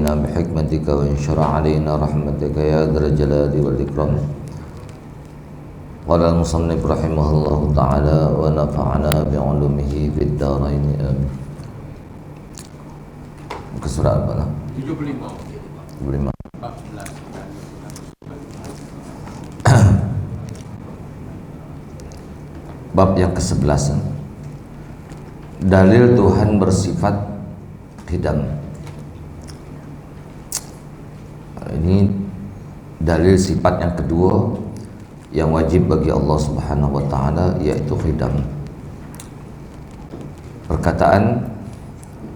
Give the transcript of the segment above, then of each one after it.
علينا بحكمتك وانشر علينا رحمتك يا ذا الجلال والإكرام. قال المصنف رحمه الله تعالى ونفعنا بعلومه في الدارين آمين. Ke surah apa lah? 75. Bab yang ke-11. Dalil Tuhan bersifat qidam. Ini dalil sifat yang kedua yang wajib bagi Allah Subhanahu wa taala, yaitu qidam. Perkataan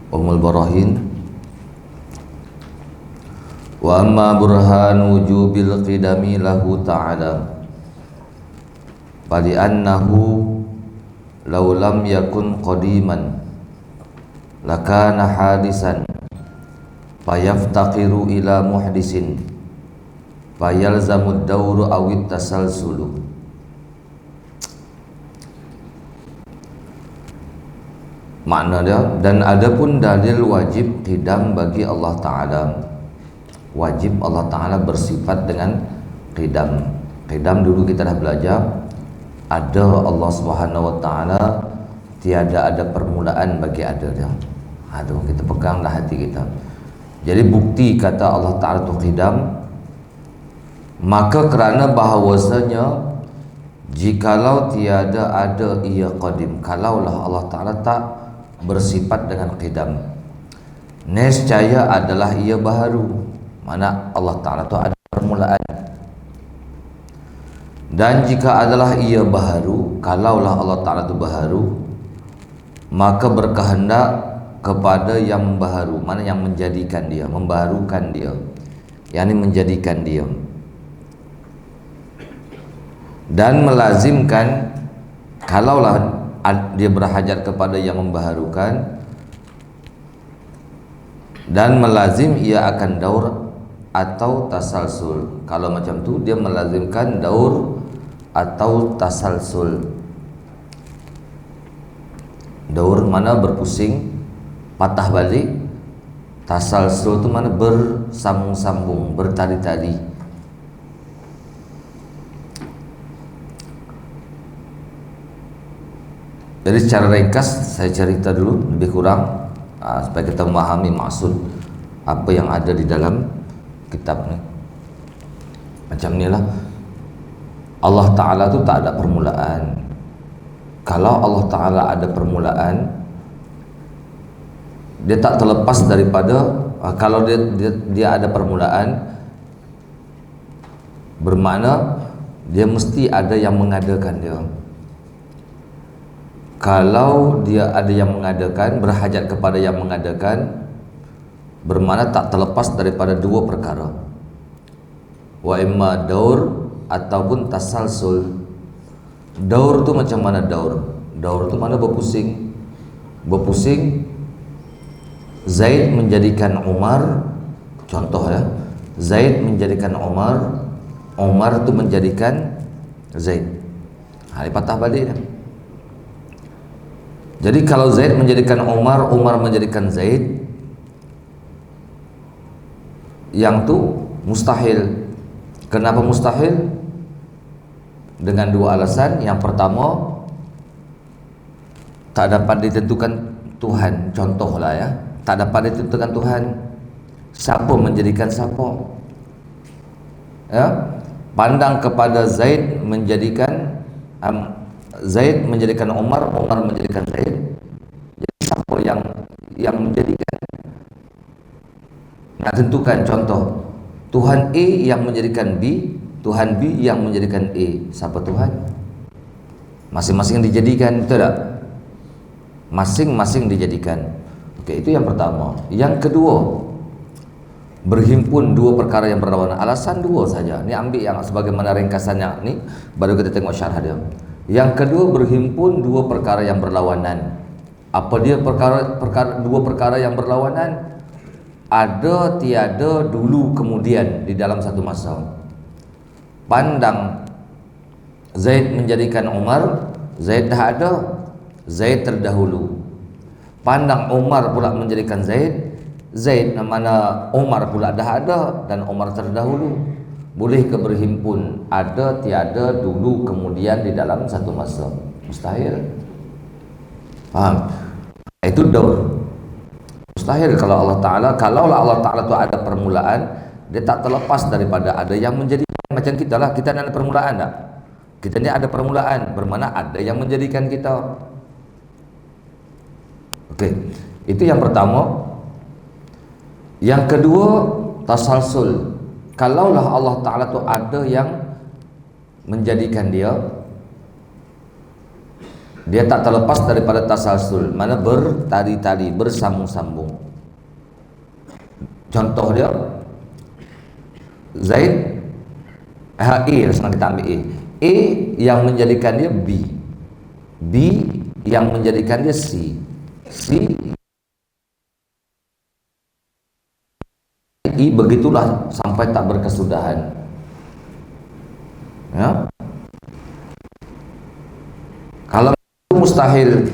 Ummul Barahin, wa amma burhan wujubil qidami lahu ta'ala fali annahu law lam yakun qadiman lakana hadisan fayaftaqiru ila muhdisin fayalzamu ad-dawru awit tasalsulu. Makna dia, dan adapun dalil wajib qidam bagi Allah Ta'ala. Wajib Allah Ta'ala bersifat dengan qidam. Qidam dulu kita dah belajar, ada Allah Subhanahu wa taala, tiada ada permulaan bagi ada dia. Aduh, kita peganglah hati kita. Jadi bukti kata Allah Ta'ala tu qidam, maka kerana bahawasanya jikalau tiada ada ia qadim, kalaulah Allah Ta'ala tak bersifat dengan qidam, nescaya adalah ia baharu. Mana Allah Ta'ala tu ada permulaan. Dan jika adalah ia baharu, kalaulah Allah Ta'ala itu baharu, maka berkehendak kepada yang membaharu, mana yang menjadikan dia, membaharukan dia, yakni menjadikan dia, dan melazimkan kalaulah dia berhajat kepada yang membaharukan, dan melazim ia akan daur atau tasalsul. Kalau macam tu dia melazimkan daur atau tasalsul. Daur mana berpusing, patah balik. Tasalsul tu mana bersambung-sambung, bertali-tali. Jadi secara ringkas saya cerita dulu lebih kurang supaya kita memahami maksud apa yang ada di dalam kitab ni. Macam ni lah, Allah Ta'ala tu tak ada permulaan. Kalau Allah Ta'ala ada permulaan, dia tak terlepas daripada kalau dia ada permulaan, bermakna dia mesti ada yang mengadakan dia. Kalau dia ada yang mengadakan, berhajat kepada yang mengadakan, bermakna tak terlepas daripada dua perkara, wa imma daur ataupun tasalsul. Daur tu macam mana daur? Daur tu mana berpusing. Berpusing, Zaid menjadikan Umar, contoh ya, Zaid menjadikan Umar, Umar tu menjadikan Zaid. Ini patah balik dah. Jadi kalau Zaid menjadikan Umar, Umar menjadikan Zaid, yang tu mustahil. Kenapa mustahil? Dengan dua alasan. Yang pertama, tak dapat ditentukan Tuhan. Contohlah ya, tak dapat ditentukan Tuhan. Siapa menjadikan siapa? Ya, pandang kepada Zaid menjadikan Zaid menjadikan Umar, Umar menjadikan Zaid. Jadi siapa yang menjadikan? Nak tentukan contoh, Tuhan A yang menjadikan B, Tuhan B yang menjadikan A. Siapa Tuhan? Masing-masing dijadikan, betul tak? Masing-masing dijadikan. Okey, itu yang pertama. Yang kedua, berhimpun dua perkara yang berlawanan. Alasan dua saja. Ni ambil yang sebagaimana ringkasannya ni, baru kita tengok syarah dia. Yang kedua, berhimpun dua perkara yang berlawanan. Apa dia dua perkara yang berlawanan? Ada tiada dulu kemudian di dalam satu masa. Pandang Zaid menjadikan Umar, Zaid dah ada, Zaid terdahulu. Pandang Umar pula menjadikan Zaid, Zaid mana Umar pula dah ada dan Umar terdahulu. Boleh ke berhimpun? Ada, tiada, dulu, kemudian di dalam satu masa? Mustahil. Faham? Itu daur. Mustahil kalau Allah Ta'ala, kalaulah Allah Ta'ala itu ada permulaan, dia tak terlepas daripada ada yang menjadi macam kita lah. Kita ada permulaan tak? Kita ni ada permulaan, bermakna ada yang menjadikan kita. Okey, itu yang pertama. Yang kedua, tasalsul. Kalaulah Allah Ta'ala tu ada yang menjadikan dia tak terlepas daripada tasalsul, mana bertali-tali, bersambung-sambung. Contoh dia Zaid, A, senang kita ambil A yang menjadikan dia B yang menjadikan dia C I, begitulah sampai tak berkesudahan. Ya, kalau itu mustahil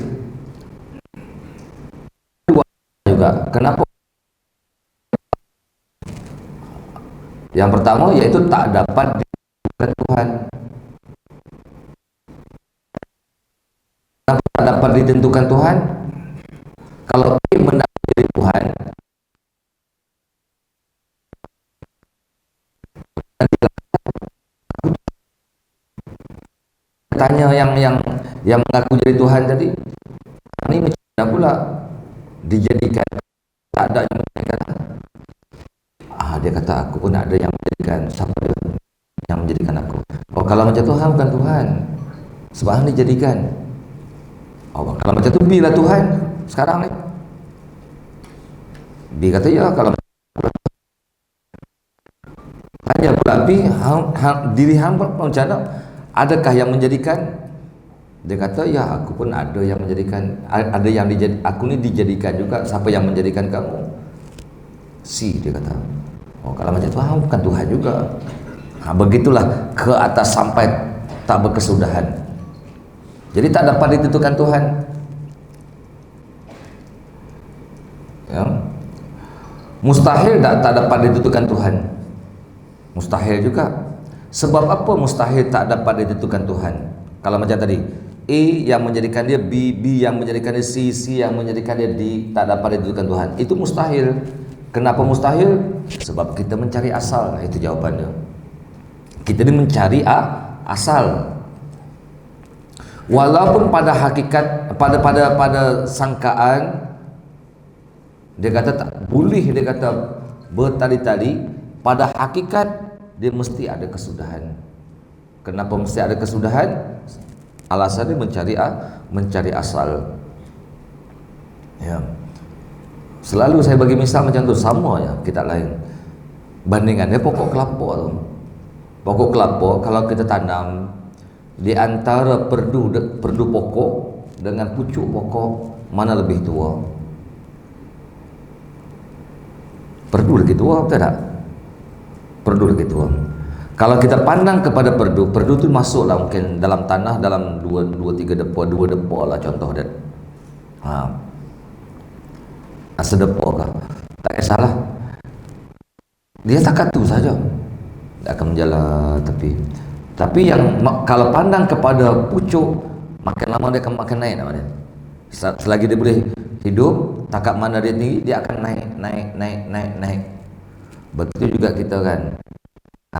juga. Kenapa? Yang pertama yaitu tak dapat ditentukan Tuhan. Kenapa tak dapat ditentukan Tuhan? Kalau A mendapat dari Tuhan, tanya yang mengaku jadi Tuhan tadi, ini macam mana pula dijadikan? Tak ada yang menjadikan. Dia kata aku pun ada yang menjadikan. Siapa dia yang menjadikan aku? Oh, kalau macam Tuhan bukan Tuhan, sebab ini jadikan. Oh, kalau macam tu B lah Tuhan sekarang ni. B kata ya, kalau hanya pula B diri hamba macam mana? Adakah yang menjadikan? Dia kata ya, aku pun ada yang menjadikan. Ada yang aku ni dijadikan juga. Siapa yang menjadikan kamu? C, dia kata. Oh, kalau macam Tuhan bukan Tuhan juga. Begitulah ke atas sampai tak berkesudahan. Jadi tak dapat ditentukan Tuhan. Ya. Mustahil tak dapat ditentukan Tuhan. Mustahil juga. Sebab apa mustahil tak dapat ditentukan Tuhan? Kalau macam tadi, A yang menjadikan dia B yang menjadikan dia C yang menjadikan dia D, tak dapat ditentukan Tuhan. Itu mustahil. Kenapa mustahil? Sebab kita mencari asal. Itu jawapannya. Kita ni mencari asal. Walaupun pada hakikat, pada sangkaan, dia kata tak boleh, dia kata bertali-tali, pada hakikat dia mesti ada kesudahan. Kenapa mesti ada kesudahan? Alasannya mencari asal. Ya. Selalu saya bagi misal macam tu, sama ya, kita lain. Bandingannya pokok kelapa tu. Pokok kelapa kalau kita tanam di antara perdu pokok dengan pucuk pokok, mana lebih tua? Perdu lagi tua, betul tak? Perdu lagi tua. Kalau kita pandang kepada perdu tu masuklah mungkin dalam tanah dalam 2-3 depa, 2 depa lah contoh dia. Sedepa kah? Tak kisahlah. Dia takat tu saja. Dia akan menjalar tapi yang kalau pandang kepada pucuk, makin lama dia akan makin naik nama dia. Selagi dia boleh hidup, takat mana dia tinggi, dia akan naik. Betul juga kita kan.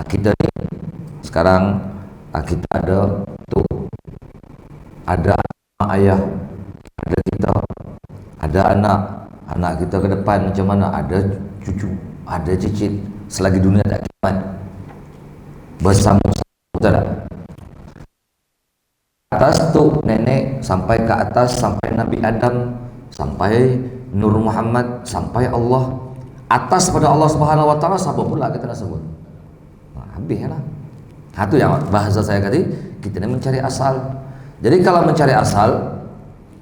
Kita ni sekarang kita ada tu, ada ayah, ada kita, ada anak kita ke depan macam mana, ada cucu, ada cicit, selagi dunia tak kiamat bersama-sama, betul tak? Atas tu nenek sampai ke atas, sampai Nabi Adam, sampai Nur Muhammad, sampai Allah, atas pada Allah Subhanahu Wa Taala, siapa pula kita nak sebut? Habislah. Itu yang bahasa saya tadi, kita ni mencari asal. Jadi kalau mencari asal,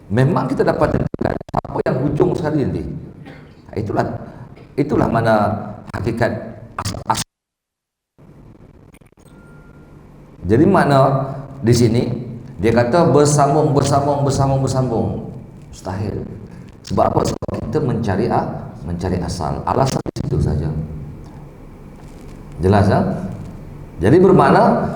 memang kita dapat tentukan apa yang hujung sekali nanti. Itulah mana hakikat asal. Jadi mana di sini dia kata bersambung. Mustahil. Sebab apa? Sebab kita mencari mencari asal. Alasan itu saja. Jelas ya? Jadi bermakna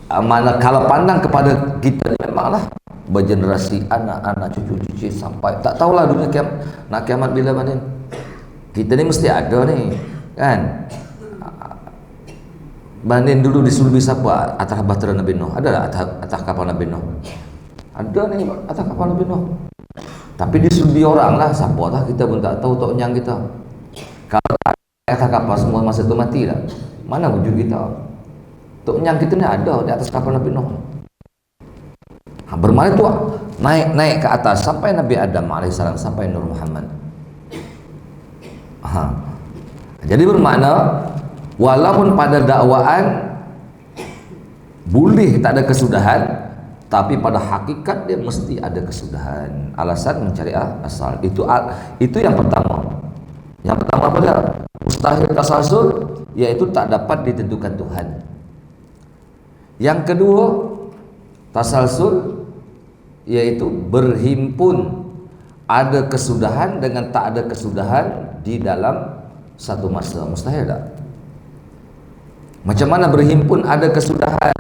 mana kalau pandang kepada kita memanglah bergenerasi anak-anak cucu-cucu sampai tak tahulah dunia nak kiamat bila mana. Kita ni mesti ada ni kan. Banding dulu disulubi siapa atas bahtera Nabi Nuh? Ada tak atas kapal Nabi Nuh? Ada ni atas kapal Nabi Nuh. Tapi disulubi orang lah, siapa lah kita pun tak tahu tok nyang kita. Kalau atas kapal semua masa itu mati lah. Mana wujud kita? Tok nyang kita ni ada di atas kapal Nabi Nuh. Bermakna tu naik ke atas sampai Nabi Adam alaihissalam sampai Nur Muhammad. Jadi bermakna walaupun pada dakwaan boleh tak ada kesudahan, tapi pada hakikat dia mesti ada kesudahan. Alasan mencari asal. Itu yang pertama. Yang pertama apa dia? Mustahil tasalsul, yaitu tak dapat ditentukan Tuhan. Yang kedua, tasalsul, yaitu berhimpun ada kesudahan dengan tak ada kesudahan di dalam satu masa. Mustahil tak? Macam mana berhimpun ada kesudahan,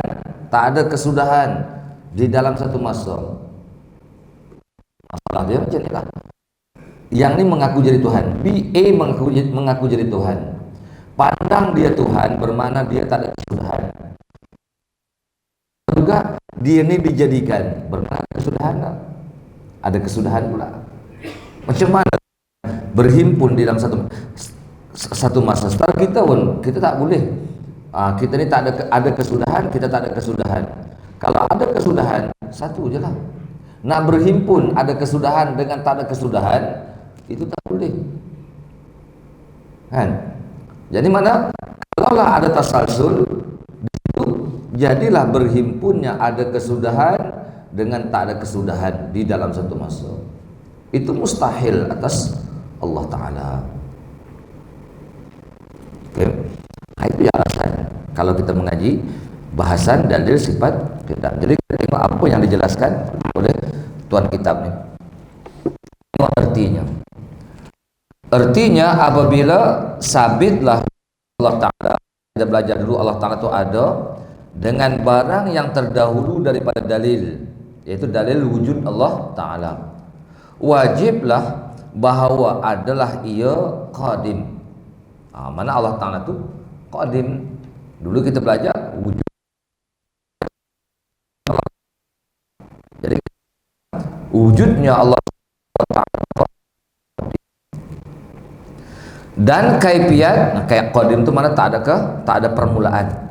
tak ada kesudahan di dalam satu masa? Masalah dia macam ni lah. Yang ni mengaku jadi Tuhan, A mengaku jadi Tuhan. Pandang dia Tuhan bermakna dia tak ada kesudahan. Juga dia ni dijadikan bermakna kesudahan tak? Ada kesudahan pula. Macam mana berhimpun di dalam satu masa? Setelah kita pun kita tak boleh. Kita ni tak ada kesudahan, kita tak ada kesudahan. Kalau ada kesudahan, satu je lah. Nak berhimpun ada kesudahan dengan tak ada kesudahan, itu tak boleh. Kan? Jadi mana? Kalaulah ada tasalsul, di situ jadilah berhimpunnya ada kesudahan dengan tak ada kesudahan di dalam satu masa. Itu mustahil atas Allah Ta'ala. Okay. Itu ya alasan kalau kita mengaji bahasan dalil sifat kita. Jadi kita tengok apa yang dijelaskan oleh tuan kitab ni. Tengok artinya. Artinya apabila sabitlah Allah Ta'ala, kita belajar dulu Allah Ta'ala itu ada dengan barang yang terdahulu daripada dalil, yaitu dalil wujud Allah Ta'ala. Wajiblah bahawa adalah ia qadim. Mana Allah Ta'ala itu qadim. Dulu kita belajar wujud. Jadi wujudnya Allah Ta'ala dan kaifiat. Kayak qadim itu mana tak ada permulaan.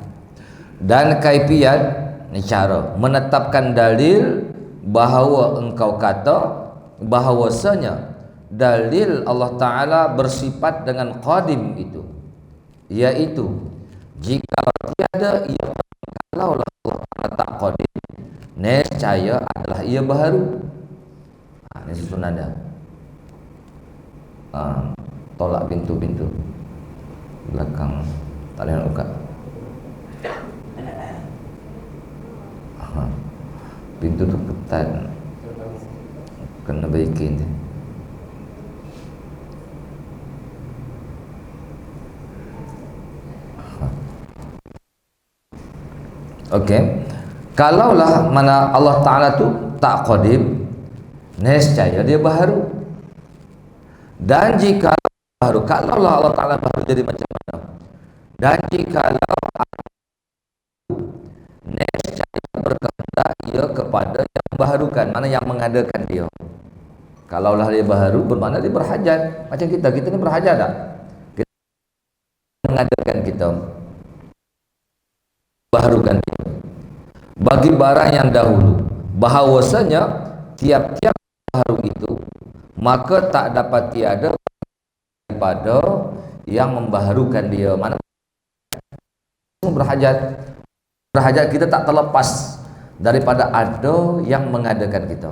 Dan kaifiat ni cara menetapkan dalil bahawa engkau kata bahawasanya dalil Allah Ta'ala bersifat dengan qadim itu, yaitu jika tiada ia, kalaulah Allah Ta'ala tak qadim, nescaya adalah ia baharu. Ini susunan dia. Tolak pintu-pintu belakang, tak boleh nak buka. Pintu tu ketat, kena baikin je. Okey. Kalaulah mana Allah Ta'ala tu tak qadim, nescaya dia baharu. Dan jika baharu, kalaulah Allah Ta'ala baharu jadi macam mana? Dan jikalau nescaya berkehendak ia kepada yang membaharukan, mana yang mengadakan dia. Kalaulah dia baharu bermakna dia berhajat. Macam kita ni berhajat tak? Kita mengadakan kita, baharukan dia. Bagi barang yang dahulu, bahawasanya tiap-tiap baharu itu maka tak dapat tiada daripada yang membaharukan dia. Mana berhajat kita tak terlepas daripada ada yang mengadakan kita.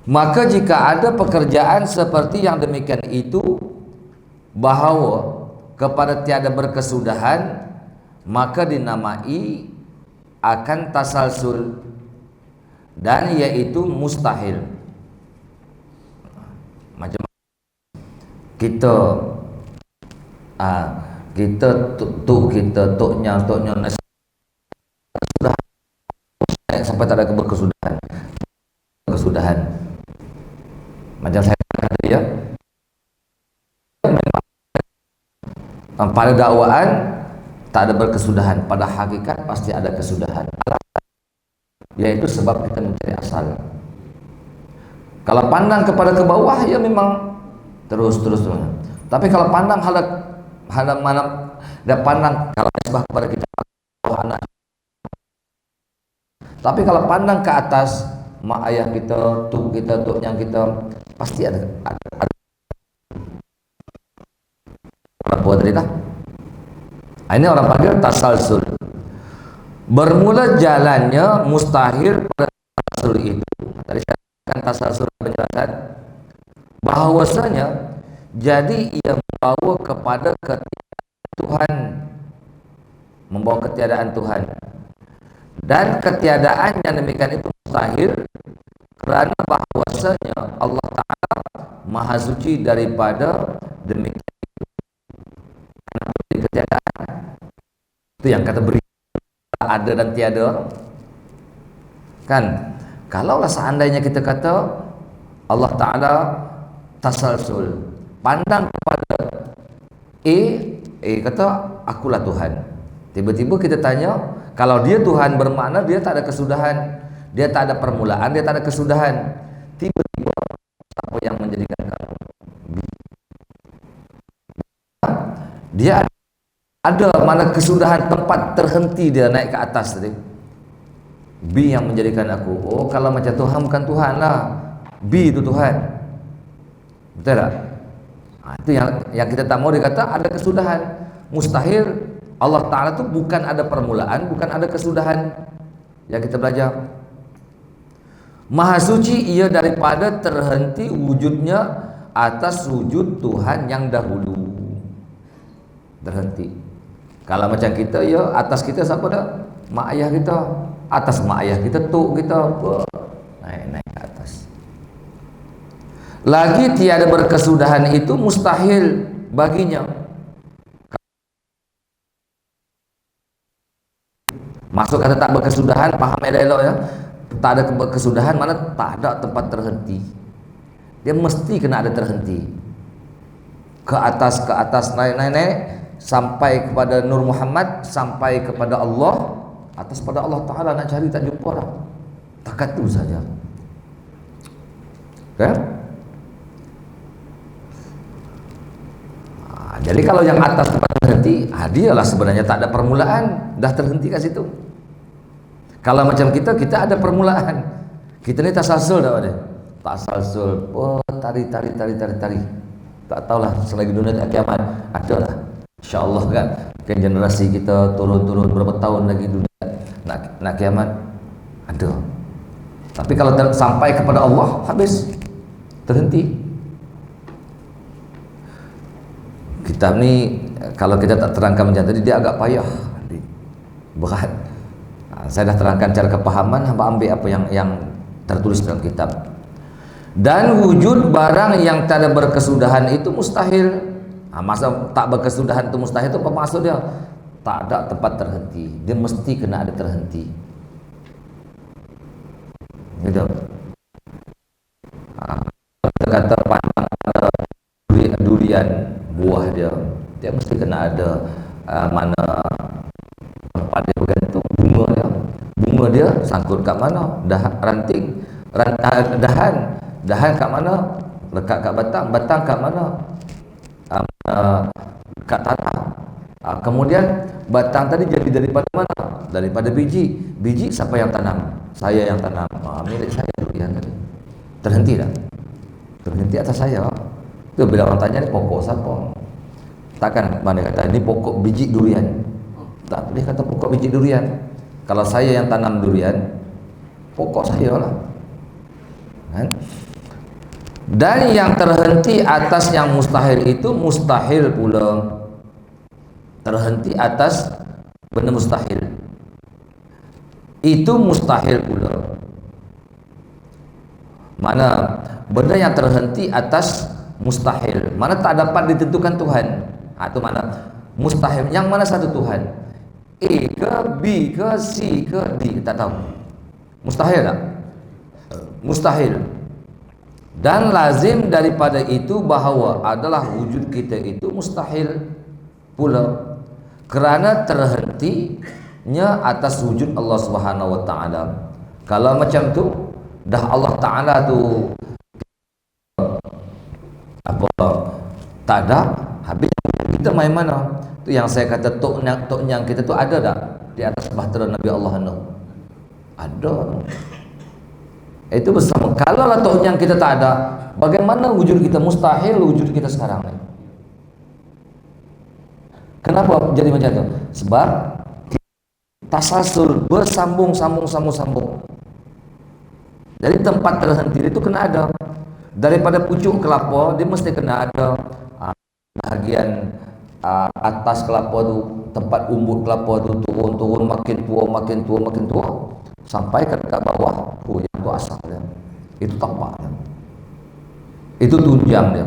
Maka jika ada pekerjaan seperti yang demikian itu, bahawa kepada tiada berkesudahan, maka dinamai akan tasalsul, dan iaitu mustahil. Macam kita kita tuknya sudah sampai tak ada kesudahan. Macam saya kata ya, pada dakwaan tak ada berkesudahan, pada hakikat pasti ada kesudahan. Yaitu sebab kita mencari asal. Kalau pandang kepada ke bawah ya memang terus. Tapi kalau pandang hadap mana dan pandang kalau nisbah kepada kita anak. Tapi kalau pandang ke atas, mak ayah kita, tuk yang kita pasti ada. Apa tadi dah? Ini orang panggil tasalsul. Bermula jalannya mustahil pada tasalsul itu. Tadi saya katakan tasalsul penjelasan bahwasanya jadi ia membawa kepada ketiadaan Tuhan, membawa ketiadaan Tuhan, dan ketiadaan yang demikian itu mustahil kerana bahwasanya Allah Ta'ala Maha Suci daripada demikian ketiadaan. Itu yang kata beri ada dan tiada kan. Kalaulah seandainya kita kata Allah Ta'ala tasalsul, pandang kepada kata akulah Tuhan. Tiba-tiba kita tanya, kalau dia Tuhan bermakna dia tak ada kesudahan, dia tak ada permulaan, dia tak ada kesudahan. Tiba-tiba apa yang menjadikan kamu? Dia ada mana kesudahan, tempat terhenti dia naik ke atas tadi. B yang menjadikan aku. Oh, kalau macam Tuhan bukan Tuhan lah, B itu Tuhan. Betul tak? Itu yang kita tak mau dikata ada kesudahan. Mustahil. Allah Ta'ala itu bukan ada permulaan, bukan ada kesudahan. Yang kita belajar, Maha Suci ia daripada terhenti wujudnya atas wujud Tuhan yang dahulu. Terhenti. Kalau macam kita ya, atas kita siapa dah? Mak ayah kita. Atas mak ayah kita, tuk kita, naik ke atas. Lagi tiada berkesudahan itu mustahil baginya. Masuk kata tak berkesudahan, paham elok ya? Tak ada kesudahan, mana tak ada tempat terhenti. Dia mesti kena ada terhenti. Ke atas, naik sampai kepada Nur Muhammad, sampai kepada Allah. Atas pada Allah Ta'ala nak cari tak jumpa lah. Takat tu saja. Kan? Jadi kalau yang atas tempat terhenti, dialah sebenarnya tak ada permulaan, dah terhenti kat situ. Kalau macam kita ada permulaan. Kita ni tasalsul dah ada. Tasalsul, tari. Tak tahulah selagi dunia tak kiamat, ada lah. InsyaAllah kan generasi kita turun berapa tahun lagi dunia nak kiamat, ada. Tapi kalau sampai kepada Allah, habis, terhenti. Kitab ni kalau kita tak terangkan macam tadi, dia agak payah, berat. Saya dah terangkan cara kepahaman, hamba ambil apa yang tertulis dalam kitab. Dan wujud barang yang tak ada berkesudahan itu mustahil. Masa tak berkesudahan itu mustahil itu apa maksud dia? Tak ada tempat terhenti, dia mesti kena ada terhenti. Gitu. Kata pandang durian, buah dia mesti kena ada mana tempat dia bergantung, bunga dia sangkut kat mana, ranting, dahan kat mana, lekat kat batang kat mana, kat tanah. Kemudian batang tadi jadi daripada mana? Daripada biji siapa yang tanam? Saya yang tanam. Milik saya durian tadi. Terhenti dah. Terhenti atas saya. Tu bila orang tanya ni pokok siapa? Takkan mana kata ini pokok biji durian. Tak boleh kata pokok biji durian. Kalau saya yang tanam durian, pokok saya lah. Kan? Dan yang terhenti atas yang mustahil itu mustahil pula. Terhenti atas benda mustahil itu mustahil pula. Mana benda yang terhenti atas mustahil. Mana tak dapat ditentukan Tuhan. Itu mana mustahil. Yang mana satu Tuhan? A ke B ke C ke D? Tak tahu. Mustahil tak? Mustahil. Dan lazim daripada itu bahawa adalah wujud kita itu mustahil pula, kerana terhentinya atas wujud Allah Subhanahu wa taala. Kalau macam tu dah Allah taala tu apa tak ada, habis kita main mana? Tu yang saya kata tok nyang kita tu ada tak di atas bahtera Nabi Allah Nuh? Ada. Itu bersama. Kalau lah tok nyang kita tak ada, bagaimana wujud kita mustahil wujud kita sekarang ni? Kenapa jadi macam tu? Sebab tasalsul bersambung. Jadi tempat terhenti itu kena ada. Daripada pucuk kelapa dia mesti kena ada bahagian atas kelapa tu, tempat umbut kelapa tu turun makin tua sampai ke dekat bawah. Yang tu asal dia. Itu tapak dia. Itu tunjang dia.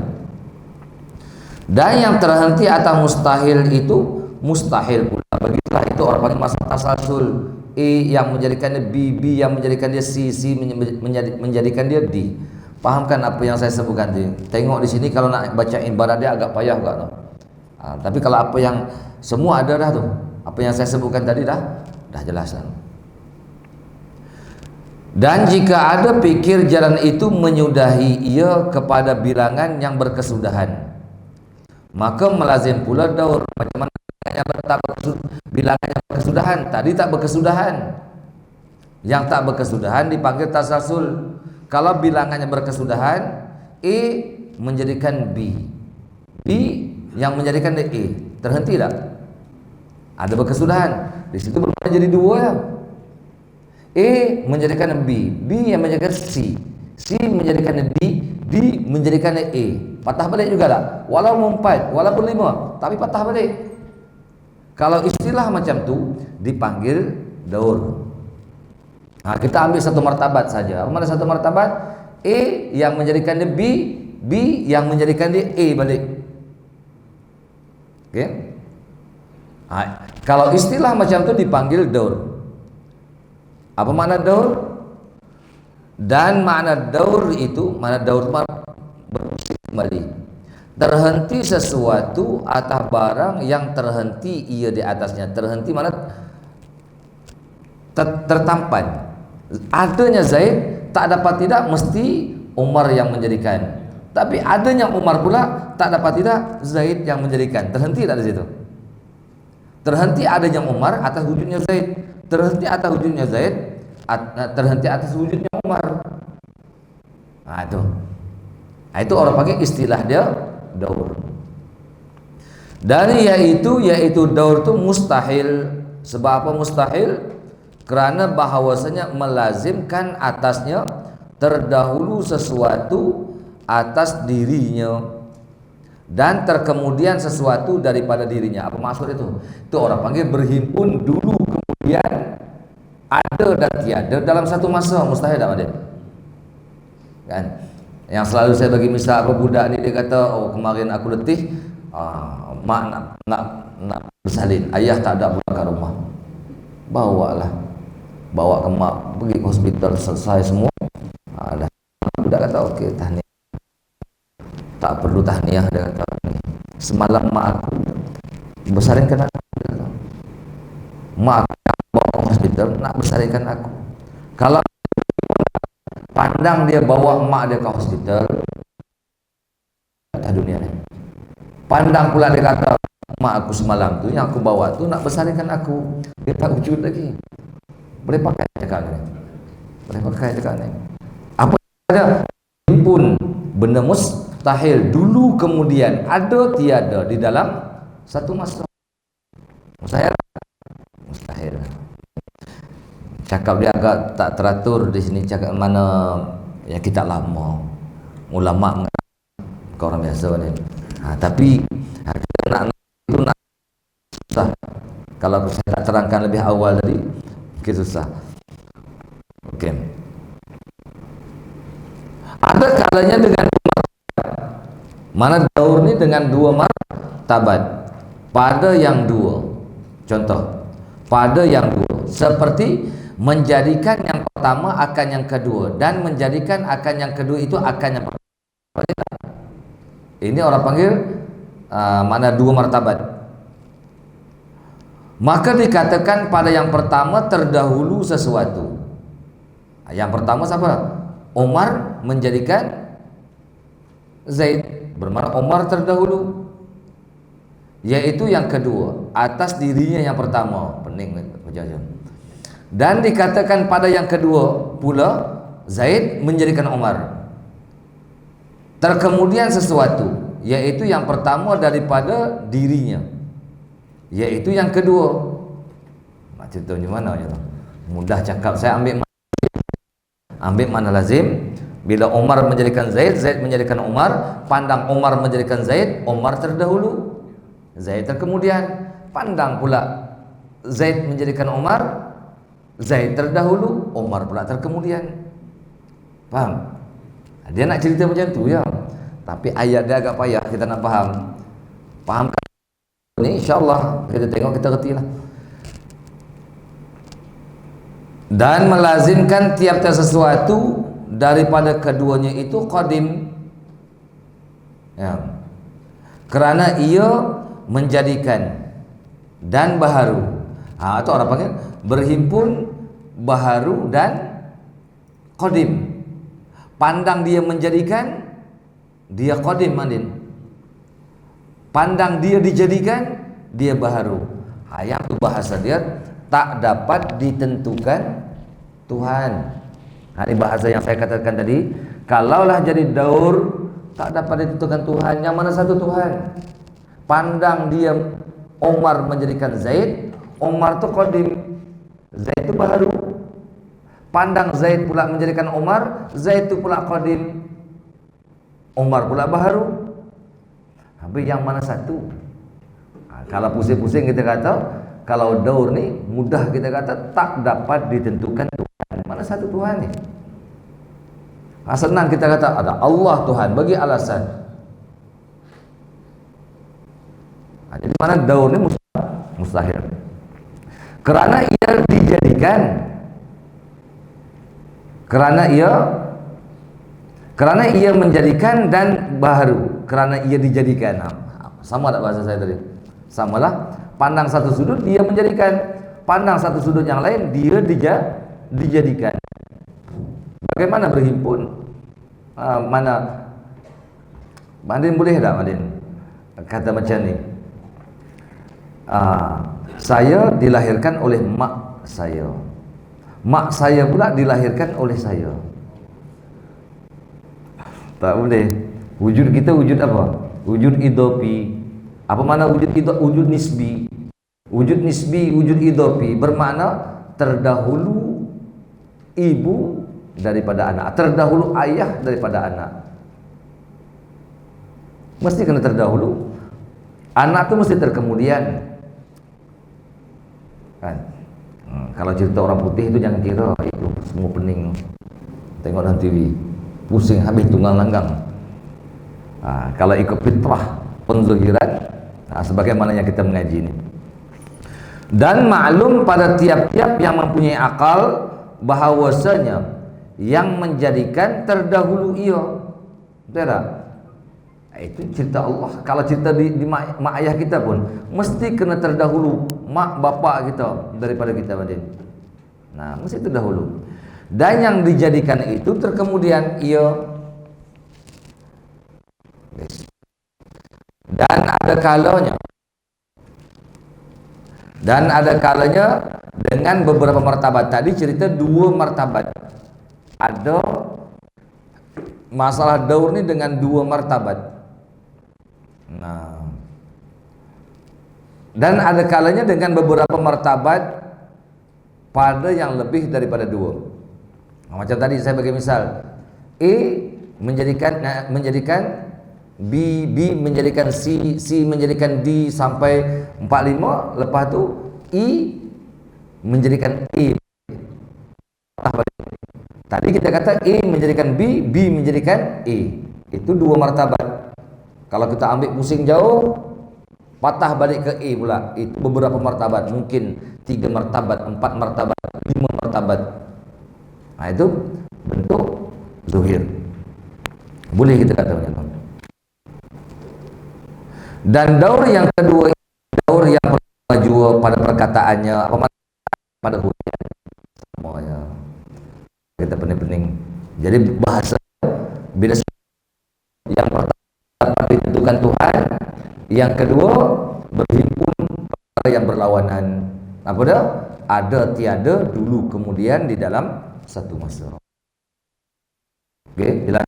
Dan yang terhenti atau mustahil itu mustahil pula. Begitulah itu orang panggil masalah tasalsul. A yang menjadikannya B, B yang menjadikan dia C, C menjadikan dia D. Fahamkan apa yang saya sebutkan tadi. Tengok di sini kalau nak baca ibarat dia agak payah juga tu. Tapi kalau apa yang semua ada dah tu. Apa yang saya sebutkan tadi dah jelas. Dan jika ada pikir jalan itu menyudahi ia kepada bilangan yang berkesudahan, maka melazim pula daur. Macam mana bilangan yang berkesudahan? Tadi tak berkesudahan. Yang tak berkesudahan dipanggil tasalsul. Kalau bilangannya berkesudahan, A menjadikan B, B yang menjadikan dia A, terhenti tak? Ada berkesudahan. Di situ berubah jadi dua ya. A menjadikan B, B yang menjadikan C, C menjadikan D, D menjadikan A. Patah balik juga tak? Walaupun 4, walaupun 5, tapi patah balik. Kalau istilah macam tu dipanggil daur. Kita ambil satu martabat saja. Mana satu martabat? A yang menjadikan dia B, B yang menjadikan dia A balik. Okey. Kalau istilah macam tu dipanggil daur. Apa makna daur? Dan makna daur itu, makna daur bersih kembali. Terhenti sesuatu atas barang yang terhenti ia di atasnya. Terhenti mana? Tertampan. Adanya Zaid tak dapat tidak mesti Umar yang menjadikan. Tapi adanya Umar pula tak dapat tidak Zaid yang menjadikan. Terhenti tak di situ? Terhenti adanya Umar atas wujudnya Zaid. Terhenti atas wujudnya Zaid, terhenti atas wujudnya Umar. Itu orang panggil istilah dia daur. Dan yaitu daur itu mustahil. Sebab apa mustahil? Kerana bahawasanya melazimkan atasnya terdahulu sesuatu atas dirinya dan terkemudian sesuatu daripada dirinya. Apa maksud itu? Itu orang panggil berhimpun dulu kemudian ada dan tiada dalam satu masa. Mustahil tak ada? Kan? Yang selalu saya bagi misal apa budak ni, dia kata, oh kemarin aku letih, mak nak bersalin, ayah tak ada pula kat rumah, bawa ke mak, pergi ke hospital, selesai semua. Dah budak kata okey, tahniah, tak perlu tahniah. Dia kata semalam mak aku bersalinkan aku, mak aku bawa ke hospital nak bersalinkan aku. Kalau pandang dia bawa mak dia ke hospital, kata dunia ni. Pandang pula dia kata mak aku semalam tu yang aku bawa tu nak bersalinkan aku. Dia tak wujud lagi. Boleh pakai cakap ni. Apa ada himpun benda mustahil dulu kemudian ada tiada di dalam satu masa. Mustahil. Cakap dia agak tak teratur di sini, cakap mana ya kita lama ulama ke orang biasa ni. Tapi kita nak itu nak susah. Kalau saya tak terangkan lebih awal tadi, kita susah. Okey. Ada kalanya dengan Mana daur ni dengan dua martabat pada yang dua. Contoh, pada yang dua, seperti menjadikan yang pertama akan yang kedua dan menjadikan akan yang kedua itu akan yang pertama. Ini orang panggil mana dua martabat. Maka dikatakan pada yang pertama terdahulu sesuatu. Yang pertama siapa? Umar menjadikan Zaid, bermakna Umar terdahulu. Yaitu yang kedua atas dirinya yang pertama. Pening macam-macam. Dan dikatakan pada yang kedua pula Zaid menjadikan Umar. Terkemudian sesuatu, yaitu yang pertama daripada dirinya, yaitu yang kedua. Nak cerita macam mana je tu? Mudah cakap. Saya ambil mana lazim. Bila Umar menjadikan Zaid, Zaid menjadikan Umar. Pandang Umar menjadikan Zaid, Umar terdahulu, Zaid terkemudian. Pandang pula Zaid menjadikan Umar, Zaid terdahulu, Umar pula terkemudian. Faham? Dia nak cerita macam tu ya. Tapi ayat dia agak payah kita nak faham. Fahamkan ni, insya-Allah kita tengok, kita retilah. Dan melazimkan tiap-tiap sesuatu daripada keduanya itu qadim, ya, kerana ia menjadikan dan baharu. Atau orang panggil berhimpun, baharu dan qadim. Pandang dia menjadikan, dia qadim mandin. Pandang dia dijadikan, dia baharu. Yang tu bahasa dia tak dapat ditentukan Tuhan. Ini bahasa yang saya katakan tadi. Kalaulah jadi daur, tak dapat ditentukan Tuhan. Yang mana satu Tuhan? Pandang dia Umar menjadikan Zaid, Umar tu qadim, Zaid tu baharu. Pandang Zaid pula menjadikan Umar, Zaid tu pula qadim, Umar pula baharu. Habis yang mana satu? Kalau pusing-pusing kita kata, kalau daur ni mudah kita kata tak dapat ditentukan Tuhan. Mana satu Tuhan ni? Senang kita kata ada Allah Tuhan, bagi alasan. Jadi mana daur ni mustahil. Kerana ia dijadikan, kerana ia menjadikan dan baharu, kerana ia dijadikan. Sama tak bahasa saya tadi? Samalah. Pandang satu sudut dia menjadikan, pandang satu sudut yang lain dia dijadikan. Bagaimana berhimpun? Madin boleh tak Madin kata macam ni? Saya dilahirkan oleh mak saya, mak saya pula dilahirkan oleh saya. Tak boleh. Wujud kita wujud apa? Wujud idopi. Apa makna wujud idopi? Wujud nisbi. Wujud nisbi, wujud idopi bermakna terdahulu ibu daripada anak, terdahulu ayah daripada anak. Mesti kena terdahulu. Anak tu mesti terkemudian. Kan? Kalau cerita orang putih itu jangan kira itu semua pening. Tengok dalam TV, pusing habis tunggang langgang. Kalau ikut fitrah penzuhiran, sebagaimana yang kita mengaji ini. Dan maklum pada tiap-tiap yang mempunyai akal bahawasanya yang menjadikan terdahulu ia. Betul tak? Itu cerita Allah. Kalau cerita di mak ayah kita pun mesti kena terdahulu mak bapak kita daripada kita Madin. Mesti terdahulu. Dan yang dijadikan itu terkemudian ia. Dan ada kalanya dengan beberapa martabat. Tadi cerita dua martabat. Ada masalah daur ni dengan dua martabat. Dan ada kalanya dengan beberapa martabat pada yang lebih daripada dua. Macam tadi saya bagi misal, A menjadikan B menjadikan C menjadikan D sampai 45, lepas tu E menjadikan A. Tadi kita kata A menjadikan B menjadikan A. Itu dua martabat. Kalau kita ambil pusing jauh, patah balik ke E pula. Itu beberapa martabat, mungkin 3 martabat, 4 martabat, 5 martabat. Nah, itu bentuk zuhir. Boleh kita katakan. Dan daur yang kedua, daur yang maju pada perkataannya, apa pada hujat semuanya. Kita pening-pening. Jadi bahasa bila yang pertama ditentukan Tuhan, yang kedua berhimpun perkara yang berlawanan. Apa dah? Ada tiada dulu kemudian di dalam satu masa. Okey, jelas.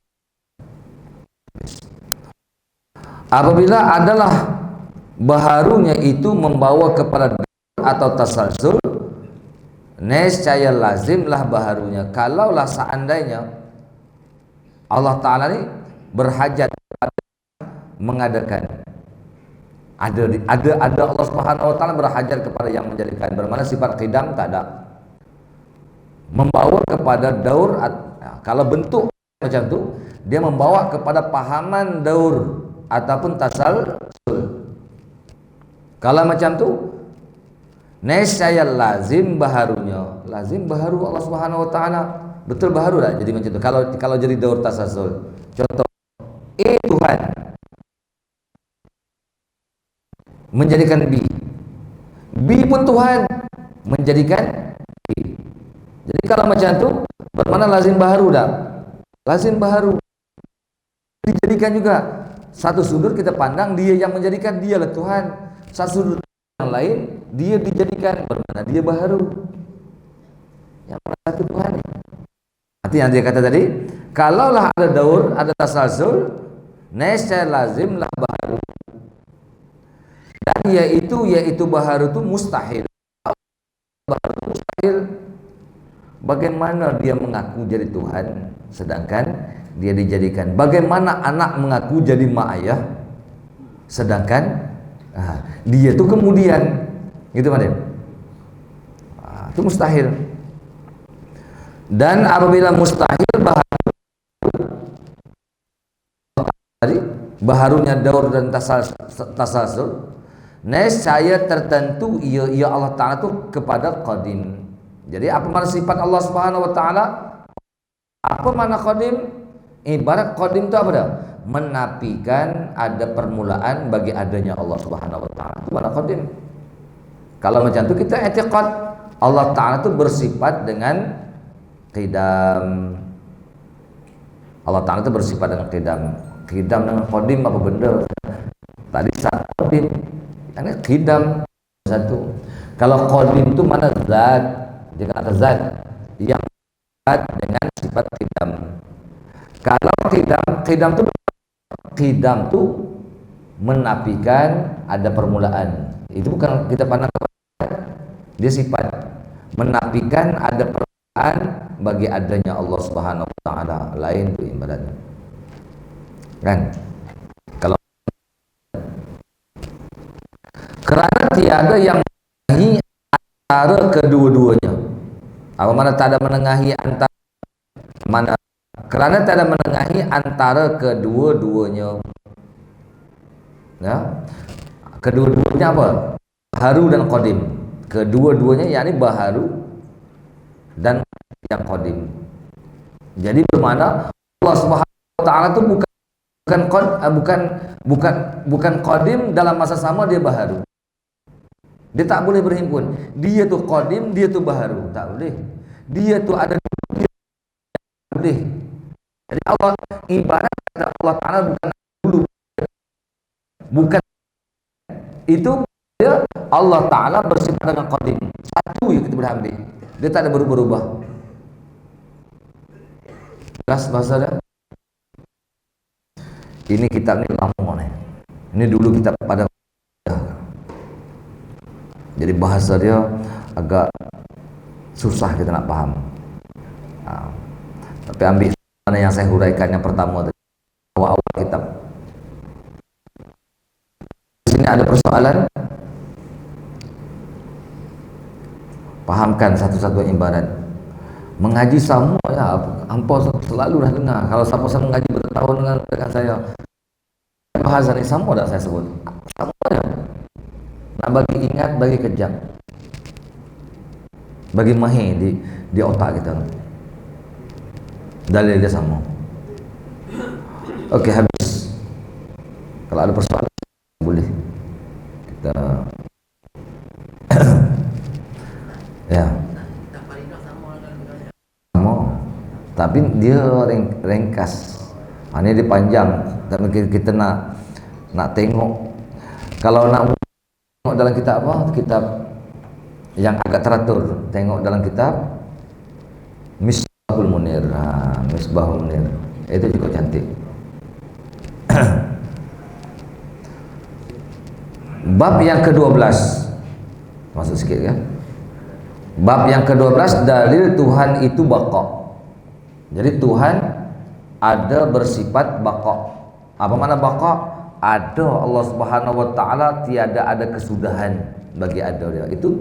Apabila adalah baharunya itu membawa kepada atau tasalsul, nescaya lazimlah baharunya. Kalaulah seandainya Allah Ta'ala ni berhajat mengadakan, ada Allah Subhanahu Wa Ta'ala berhajat kepada yang menjadikan, bermakna sifat qidam tak ada, membawa kepada daur. Kalau bentuk macam tu, dia membawa kepada pahaman daur ataupun tasalsul. Kalau macam tu, nescaya lazim baharunya. Lazim baharu Allah Subhanahu Wa Ta'ala. Betul baharu tak jadi macam tu? Kalau jadi daur tasalsul. Contoh, Tuhan menjadikan B, B pun Tuhan menjadikan B. Jadi kalau macam tu, bermakna lazim baharu tak? Lazim baharu dijadikan juga. Satu sudut kita pandang dia yang menjadikan, dialah Tuhan. Satu sudut yang lain dia dijadikan, bermakna dia baharu. Yang mana satu Tuhan. Nanti yang dia kata tadi, kalaulah ada daur, ada tasalsul, nescaya lazimlah baharu. Dan yaitu baharu itu mustahil. Baharu itu mustahil. Bagaimana dia mengaku jadi Tuhan sedangkan dia dijadikan? Bagaimana anak mengaku jadi mak ayah sedangkan dia tu kemudian, gitu Madem? Itu mustahil. Dan apabila mustahil baharunya daur dan tasalsul, nescaya tertentu ia Allah Ta'ala tu kepada qadim. Jadi apa makna sifat Allah Subhanahu Wa Ta'ala? Apa makna qadim? Ibarat qadim itu apa dah? Menafikan ada permulaan bagi adanya Allah Subhanahu Wa Ta'ala. Itu makna qadim. Kalau macam tu kita i'tiqad Allah Ta'ala itu bersifat dengan qidam. Allah Ta'ala itu bersifat dengan qidam. Qidam dengan qadim apa benda? Tadi satu qadim, ini qidam satu. Kalau qadim itu mana zat? Jika ada zat yang dengan sifat qidam. Kalau qidam tu menafikan ada permulaan. Itu bukan kita pandang dia sifat. Menafikan ada permulaan bagi adanya Allah Subhanahu Wa Ta'ala. Lain tu ibaratnya. Kan? Kalau kerana tiada yang menengahi antara kedua-duanya. Apa mana tak ada menengahi antara mana? Kerana tak ada menengahi antara kedua-duanya. Ya. Kedua-duanya apa? Baharu dan qadim. Kedua-duanya yakni baharu dan yang qadim. Jadi bermakna Allah Subhanahu Wa Ta'ala itu bukan qadim dalam masa sama dia baharu. Dia tak boleh berhimpun. Dia tu qadim, dia tu baharu, tak boleh. Dia tu ada dia tak boleh. Jadi Allah ibarat Allah Ta'ala bukan dulu, bukan itu dia Allah Ta'ala bersifat dengan qadim. Satu yang kita boleh ambil. Dia tak ada berubah-ubah. Jelas bahasa dia? Ini kitab ni lama ni. Ini dulu kitab pada, jadi bahasa dia agak susah kita nak faham. Tapi ambil mana yang saya huraikan yang pertama tadi, awal-awal kitab. Di sini ada persoalan. Fahamkan satu-satu ibarat. Mengaji sama ya, hampa selalu dah dengar. Kalau siapa-siapa mengaji bertahun dengan saya, bahasa ini sama tak saya sebut? Sama ya. Nak bagi ingat, bagi kejap, bagi mahir di otak kita. Dalil dia sama. Okey, habis. Kalau ada persoalan boleh kita ya. Sama. Tapi dia ringkas. Ini dia panjang. Dan kita nak tengok. Kalau nak tengok dalam kitab apa? Kitab yang agak teratur. Tengok dalam kitab Misbahul Munir. Misbahul Munir. Itu juga cantik. Bab yang ke-12. Masuk sikit kan? Bab yang ke-12, dalil Tuhan itu baqa. Jadi Tuhan ada bersifat baqa. Apa makna baqa? Ada Allah Subhanahu wa taala, tiada ada kesudahan bagi ada dia. Itu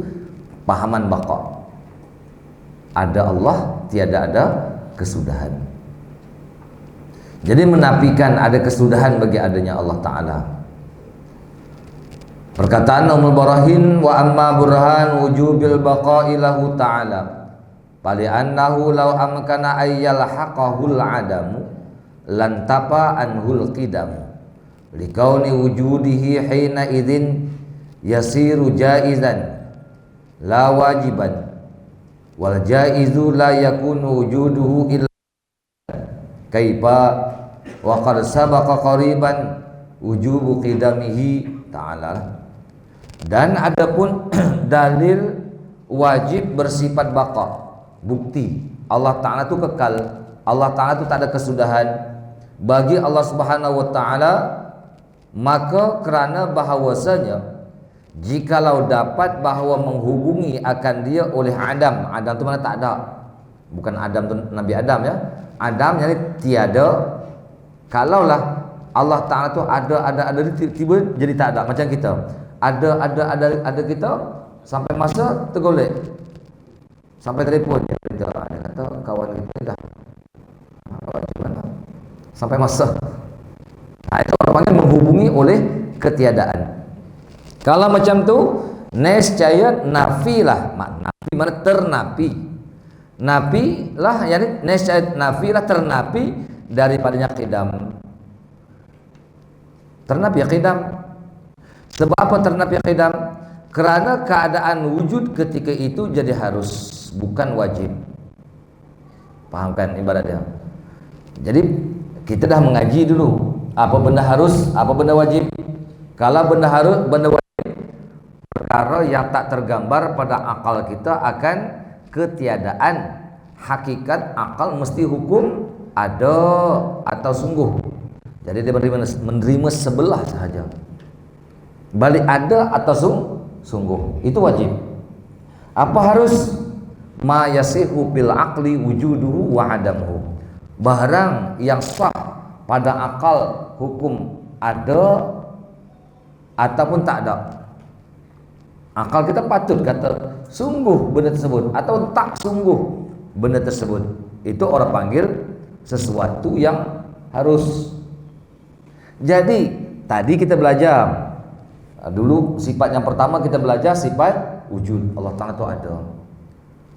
pahaman baqa. Ada Allah, tiada ada kesudahan. Jadi menafikan ada kesudahan bagi adanya Allah taala. Perkataan Ummul Barahin, wa amma burhan wujubil baqa'i lahu ta'ala fali annahu law amkana ayyal haqahul adamu lan tapa anhul qidamu likauni wujudihi hina idzin yasiru jaizan la wajiban wal jaizu la yakunu wujuduhu illa kaifa wa qad sabaqa qariban wujubu qidamihi ta'ala. Dan adapun dalil wajib bersifat baqa, bukti Allah Ta'ala itu kekal, Allah Ta'ala itu tak ada kesudahan bagi Allah Subhanahu wa Ta'ala, maka kerana bahawasanya jikalau dapat bahawa menghubungi akan dia oleh Adam. Adam itu mana tak ada, bukan Adam tu Nabi Adam ya. Adam jadi tiada. Kalaulah Allah Ta'ala tu ada tiba jadi tak ada, macam kita ada kita sampai masa tergolek, sampai telefon dia kata kawan kita dah mana sampai masa. Itu orang panggil menghubungi oleh ketiadaan. Kalau macam tu nescaya nafilah, nafi mana ternapi, nafi lah, yani nescaya nafilah ternapi daripadanya qidam. Ternapi ya qidam. Sebab apa ternapi qidam? Kerana keadaan wujud ketika itu jadi harus, bukan wajib. Fahamkan ibarat dia. Jadi kita dah mengaji dulu apa benda harus, apa benda wajib. Kalau benda harus, benda wajib, perkara yang tak tergambar pada akal kita akan ketiadaan. Hakikat akal mesti hukum ada atau sungguh. Jadi dia menerima sebelah sahaja. Balik ada atau sungguh, itu wajib. Apa harus? Ma yasihu bil aqli wujuduhu wa adamuhu. Barang yang sah pada akal hukum ada ataupun tak ada. Akal kita patut kata sungguh benda tersebut atau tak sungguh benda tersebut. Itu orang panggil sesuatu yang harus. Jadi tadi kita belajar dulu sifat yang pertama, kita belajar sifat wujud, Allah Ta'ala itu ada.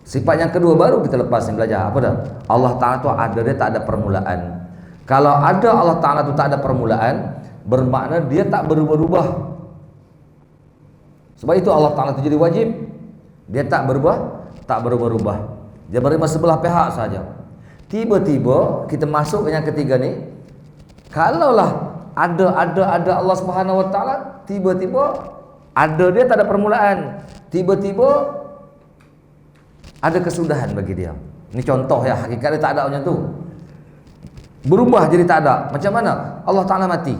Sifat yang kedua baru kita lepas ni belajar apa dah? Allah Ta'ala itu ada, dia tak ada permulaan. Kalau ada Allah Ta'ala itu tak ada permulaan, bermakna dia tak berubah-ubah. Sebab itu Allah Ta'ala itu jadi wajib. Dia tak berubah-ubah. Dia menerima sebelah pihak saja. Tiba-tiba kita masuk ke yang ketiga ni. Kalaulah ada Allah Subhanahu wa taala, tiba-tiba ada dia tak ada permulaan, tiba-tiba ada kesudahan bagi dia. Ini contoh ya, hakikat dia tak ada macam tu. Berubah jadi tak ada. Macam mana? Allah Taala mati.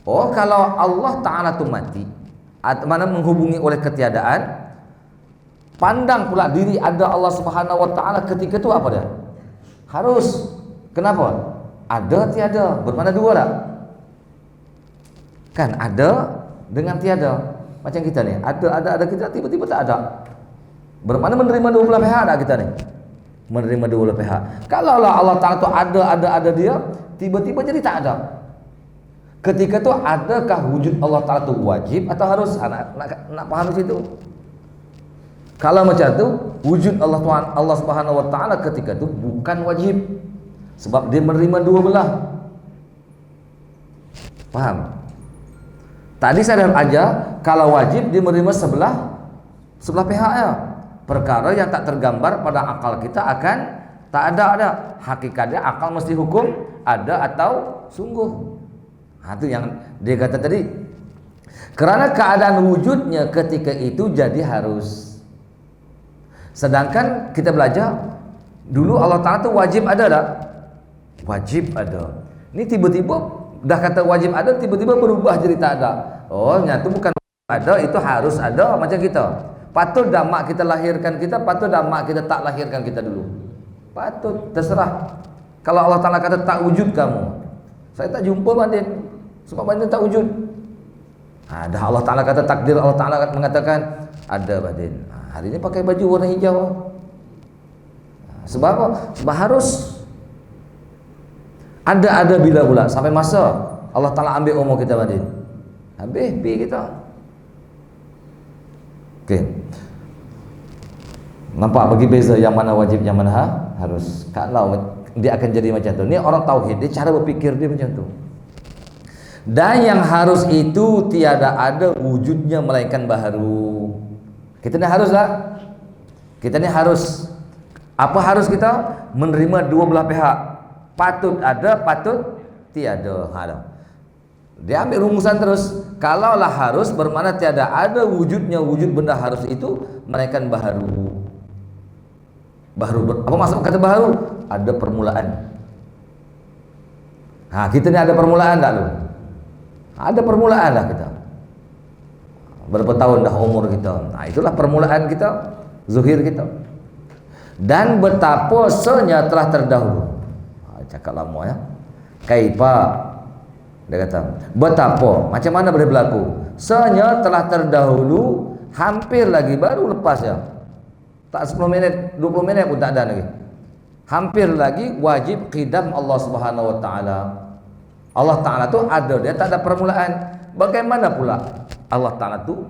Oh, kalau Allah Taala tu mati, mana menghubungi oleh ketiadaan, pandang pula diri ada Allah Subhanahu wa taala ketika itu apa dia? Harus. Kenapa? Ada tiada, bermakna dua tak? Kan ada dengan tiada. Macam kita ni, ada kita tiba-tiba tak ada. Bermakna menerima dua belah pihak tak kita ni? Menerima dua belah pihak. Kalau Allah Ta'ala tu ada dia, tiba-tiba jadi tak ada. Ketika itu adakah wujud Allah Ta'ala itu wajib atau harus? Nak paham situ? Kalau macam itu, wujud Allah Subhanahu Wa Ta'ala ketika itu bukan wajib, sebab dia menerima dua belah. Paham? Tadi saya aja kalau wajib dia menerima sebelah pihaknya. Perkara yang tak tergambar pada akal kita akan tak ada. Hakikatnya akal mesti hukum ada atau sungguh. Itu yang dia kata tadi. Kerana keadaan wujudnya ketika itu jadi harus. Sedangkan kita belajar dulu Allah Ta'ala itu wajib ada tak? Wajib ada. Ini tiba-tiba dah kata wajib ada, tiba-tiba berubah jadi tak ada. Oh, nyata bukan ada, itu harus ada macam kita. Patut dah mak kita lahirkan kita, patut dah mak kita tak lahirkan kita dulu. Patut, terserah. Kalau Allah Ta'ala kata tak wujud kamu, saya tak jumpa banding, sebab banding tak wujud. Dah Allah Ta'ala kata takdir, Allah Ta'ala mengatakan ada banding. Hari ini pakai baju warna hijau. Sebab apa? Sebab harus. Ada bila pula sampai masa Allah Ta'ala ambil umur kita banding. Habis pi kita. Okey. Nampak bagi beza yang mana wajib, yang mana harus. Kalau dia akan jadi macam tu. Ni orang tauhid, dia cara berfikir dia macam tu. Dan yang harus itu tiada ada wujudnya melainkan baharu. Kita ni harus tak? Kita ni harus. Apa harus kita? Menerima dua belah pihak. Patut ada, patut tiada. Dia ambil rumusan terus. Kalaulah harus bermakna tiada ada wujudnya, wujud benda harus itu melainkan baharu. Apa maksud kata baharu? Ada permulaan. Kita ni ada permulaan tak lu? Ada permulaan dah kita. Berapa tahun dah umur kita. Itulah permulaan kita, zuhir kita. Dan betapa senya telah terdahulu. Cakap lama ya. Kaifa, dia kata, betapa, macam mana boleh berlaku? Senya telah terdahulu, hampir lagi baru lepas ya. Tak 10 minit, 20 minit pun tak ada lagi. Hampir lagi wajib qidam Allah Subhanahu Wa Ta'ala. Allah Ta'ala tu ada, dia tak ada permulaan. Bagaimana pula Allah Ta'ala tu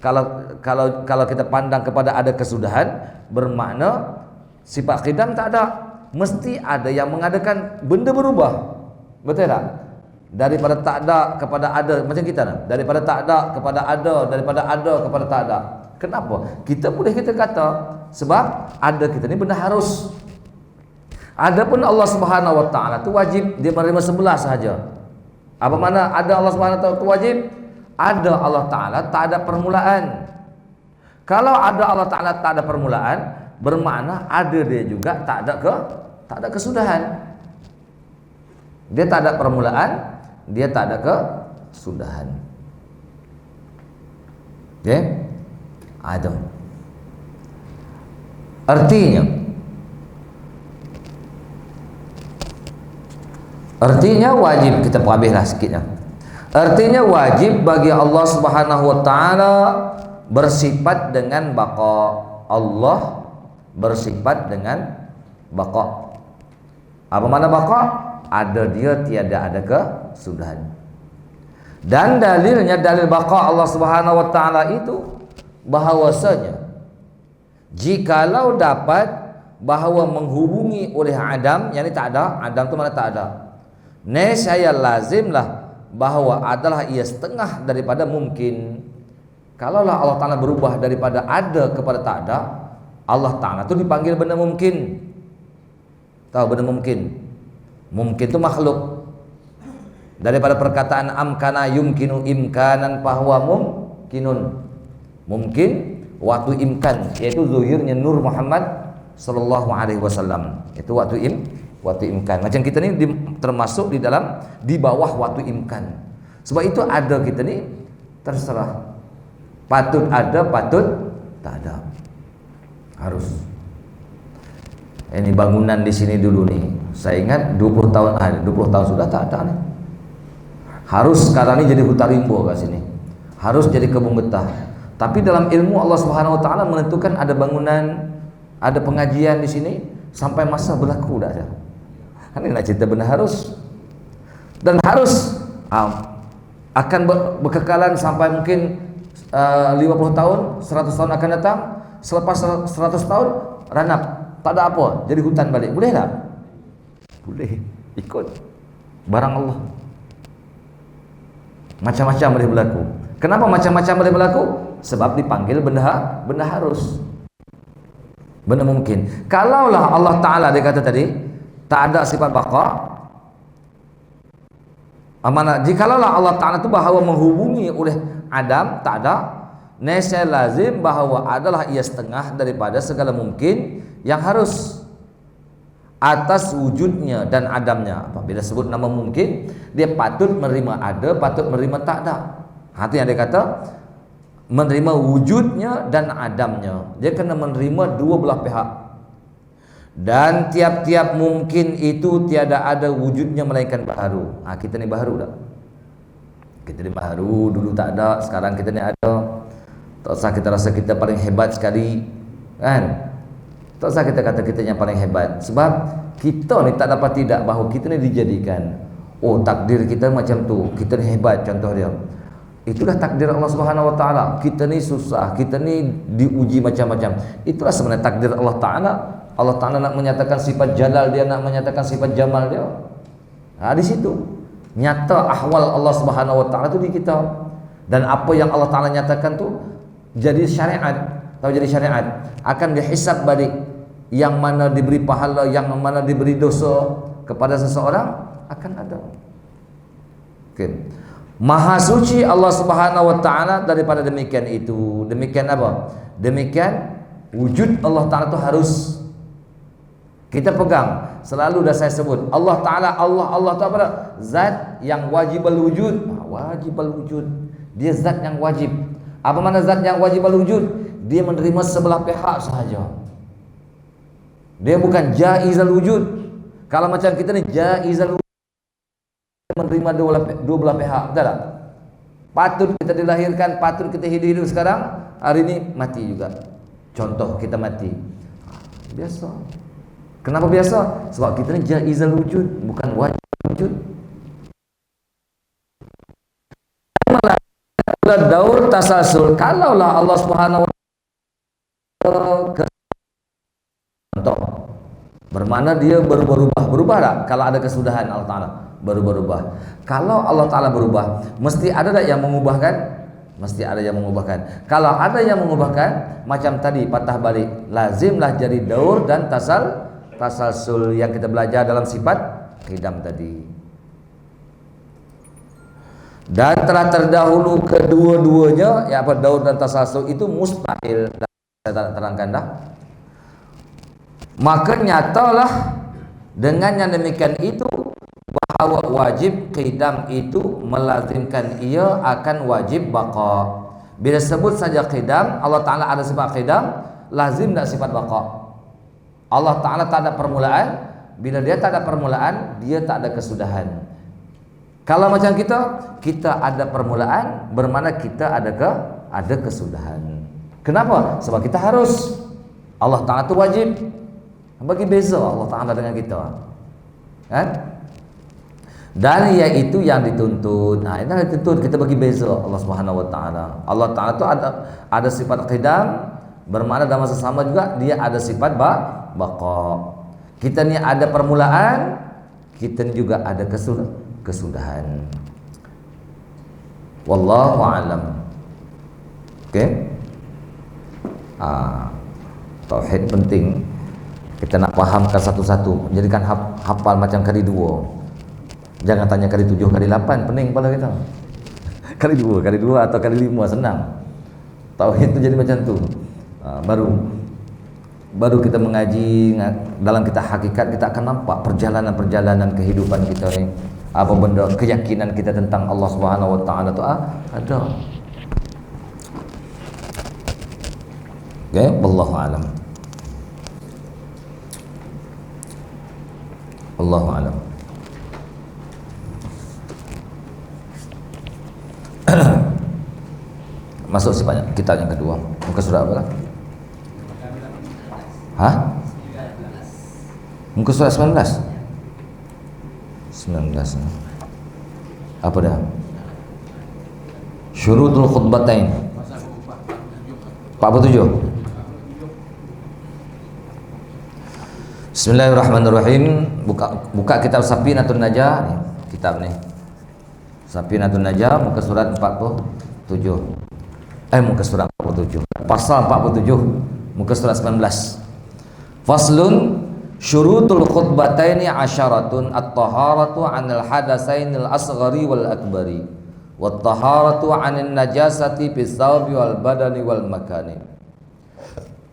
kalau kita pandang kepada ada kesudahan, bermakna sifat qidam tak ada. Mesti ada yang mengadakan benda berubah. Betul tak? Daripada tak ada kepada ada, macam kita lah. Daripada tak ada kepada ada, daripada ada kepada tak ada. Kenapa? Kita boleh kita kata sebab ada kita ni benda harus. Adapun Allah Subhanahu Wa Ta'ala tu wajib, dia menerima sebelah sahaja. Apa makna ada Allah Subhanahu Wa Ta'ala tu wajib? Ada Allah Ta'ala tak ada permulaan. Kalau ada Allah Ta'ala tak ada permulaan, bermakna ada dia juga tak ada kesudahan. Dia tak ada permulaan, dia tak ada kesudahan. Okey? Ada. Artinya wajib, kita habislah sikitnya. Artinya wajib bagi Allah Subhanahu Wa Ta'ala bersifat dengan baqa. Allah bersifat dengan baqa. Apa makna baqa? Ada dia, tiada ada kesudahan. Dan dalilnya, dalil baqa Allah Subhanahu Wa Ta'ala itu bahawasanya jikalau dapat bahawa menghubungi oleh Adam, yang ini tak ada, Adam tu mana tak ada, nescaya lazimlah bahawa adalah ia setengah daripada mungkin. Kalaulah Allah Ta'ala berubah daripada ada kepada tak ada, Allah Ta'ala tu dipanggil benda mungkin. Tahu benda mungkin? Mungkin itu makhluk. Daripada perkataan amkana yumkinu imkanan bahwa mumkinun. Mungkin waktu imkan, yaitu zuhirnya Nur Muhammad sallallahu alaihi wasallam. Itu waktu imkan. Macam kita ni termasuk di bawah waktu imkan. Sebab itu ada kita ni terserah. Patut ada, patut tak ada. Harus. Ini bangunan di sini dulu nih. Saya ingat 20 tahun sudah tak ada nih. Harus sekarang ini jadi hutan rimbo kat sini. Harus jadi kebun getah. Tapi dalam ilmu Allah Subhanahu Wa Ta'ala menentukan ada bangunan, ada pengajian di sini sampai masa berlaku dah. Ini nak cerita benar harus. Dan harus akan berkekalan sampai mungkin 50 tahun, 100 tahun akan datang. Selepas 100 tahun ranap, tak ada apa, jadi hutan balik. Boleh tak? Boleh, ikut barang Allah. Macam-macam boleh berlaku. Kenapa macam-macam boleh berlaku? Sebab dipanggil benda harus, benda mungkin. Kalaulah Allah Ta'ala, dia kata tadi, tak ada sifat baqa, amanah. Jikalau Allah Ta'ala itu bahawa menghubungi oleh Adam, tak ada, nescaya lazim bahawa adalah ia setengah daripada segala mungkin yang harus atas wujudnya dan adamnya. Apabila sebut nama mungkin, dia patut menerima ada, patut menerima tak ada. Itu yang dia kata, menerima wujudnya dan adamnya. Dia kena menerima dua belah pihak. Dan tiap-tiap mungkin itu tiada ada wujudnya melainkan baharu. Kita ni baharu tak? Kita ni baharu, dulu tak ada, sekarang kita ni ada. Tak usah kita rasa kita paling hebat sekali, kan? Tak usah kita kata kita yang paling hebat. Sebab kita ni tak dapat tidak bahawa kita ni dijadikan. Oh, takdir kita macam tu, kita ni hebat, contoh dia. Itulah takdir Allah Subhanahu Wa Taala. Kita ni susah, kita ni diuji macam-macam. Itulah sebenarnya takdir Allah Taala. Allah Ta'ala nak menyatakan sifat jalal dia, nak menyatakan sifat jamal dia. Di situ nyata ahwal Allah Subhanahu Wa Ta'ala tu di kita. Dan apa yang Allah Ta'ala nyatakan tu jadi syariat, atau jadi syariat, akan dihisab balik. Yang mana diberi pahala, yang mana diberi dosa kepada seseorang akan ada. Okay. Maha suci Allah Subhanahu Wa Ta'ala daripada demikian itu. Demikian apa? Demikian wujud Allah Ta'ala tu harus kita pegang. Selalu dah saya sebut, Allah Ta'ala, Allah tu apa dah? Zat yang wajib al-wujud. Wajib al-wujud. Dia zat yang wajib. Apa mana zat yang wajib al-wujud? Dia menerima sebelah pihak sahaja. Dia bukan jaiz al-wujud. Kalau macam kita ni jaiz al-wujud, menerima dua belah pihak. Betul tak? Patut kita dilahirkan, patut kita hidup sekarang, hari ini mati juga. Contoh kita mati. Biasa. Kenapa biasa? Sebab kita ni jaizal wujud, bukan wajib wujud. Malah daur tasalsul. Kalaulah Allah Subhanahu wa taala contoh, bermakna dia berubah tak? Kalau ada kesudahan Allah Taala berubah. Kalau Allah Taala berubah, mesti ada tak yang mengubahkan? Mesti ada yang mengubahkan. Kalau ada yang mengubahkan, macam tadi patah balik, lazimlah jadi daur dan tasalsul yang kita belajar dalam sifat qidam tadi. Dan telah terdahulu kedua-duanya, ya apa, daur dan tasalsul itu mustahil. Saya tak terangkan dah. Maka nyatalah dengan yang demikian itu bahawa wajib qidam itu melazimkan ia akan wajib baqa. Bila sebut saja qidam, Allah Ta'ala ada sifat qidam, lazim tak sifat baqa? Allah Ta'ala tak ada permulaan. Bila dia tak ada permulaan, dia tak ada kesudahan. Kalau macam kita ada permulaan, bermakna kita ada kesudahan. Kenapa? Sebab kita harus. Allah Ta'ala itu wajib. Bagi beza Allah Ta'ala dengan kita, kan? Dan iaitu yang dituntut. Ini yang dituntut, kita bagi beza Allah Subhanahu Wa Ta'ala. Allah Ta'ala itu ada sifat qidam, bermakna dalam masa sama juga dia ada sifat baqa. Kita ni ada permulaan, kita ni juga ada kesudahan. Wallahu a'lam. Okey. Tauhid penting. Kita nak fahamkan satu-satu, jadikan hafal macam kali 2. Jangan tanya kali 7, kali 8, pening kepala kita. Kali 2 atau kali 5 senang. Tauhid itu jadi macam tu. Baru kita mengaji, dalam kita hakikat kita akan nampak perjalanan kehidupan kita ni. Apa benda keyakinan kita tentang Allah Subhanahu Wa Taala tu ada. Okay, wallahu alam. Allahu alam. Masuk sifatnya kita yang kedua. Muka surat apa lah? Muka surat 19. Apa dah? Syurutul khutbatain 47. Bismillahirrahmanirrahim. Buka kitab Safinatun Najah nih, kitab nih. Safinatun Najah muka surat 47. Muka surat 47. Pasal 47 muka surat 19. Faslun syurutul khutbataini asyaratun at-taharatu 'anil hadatsainil asghari wal akbari wat taharatu 'anil najasati fis thawbi wal badani wal makani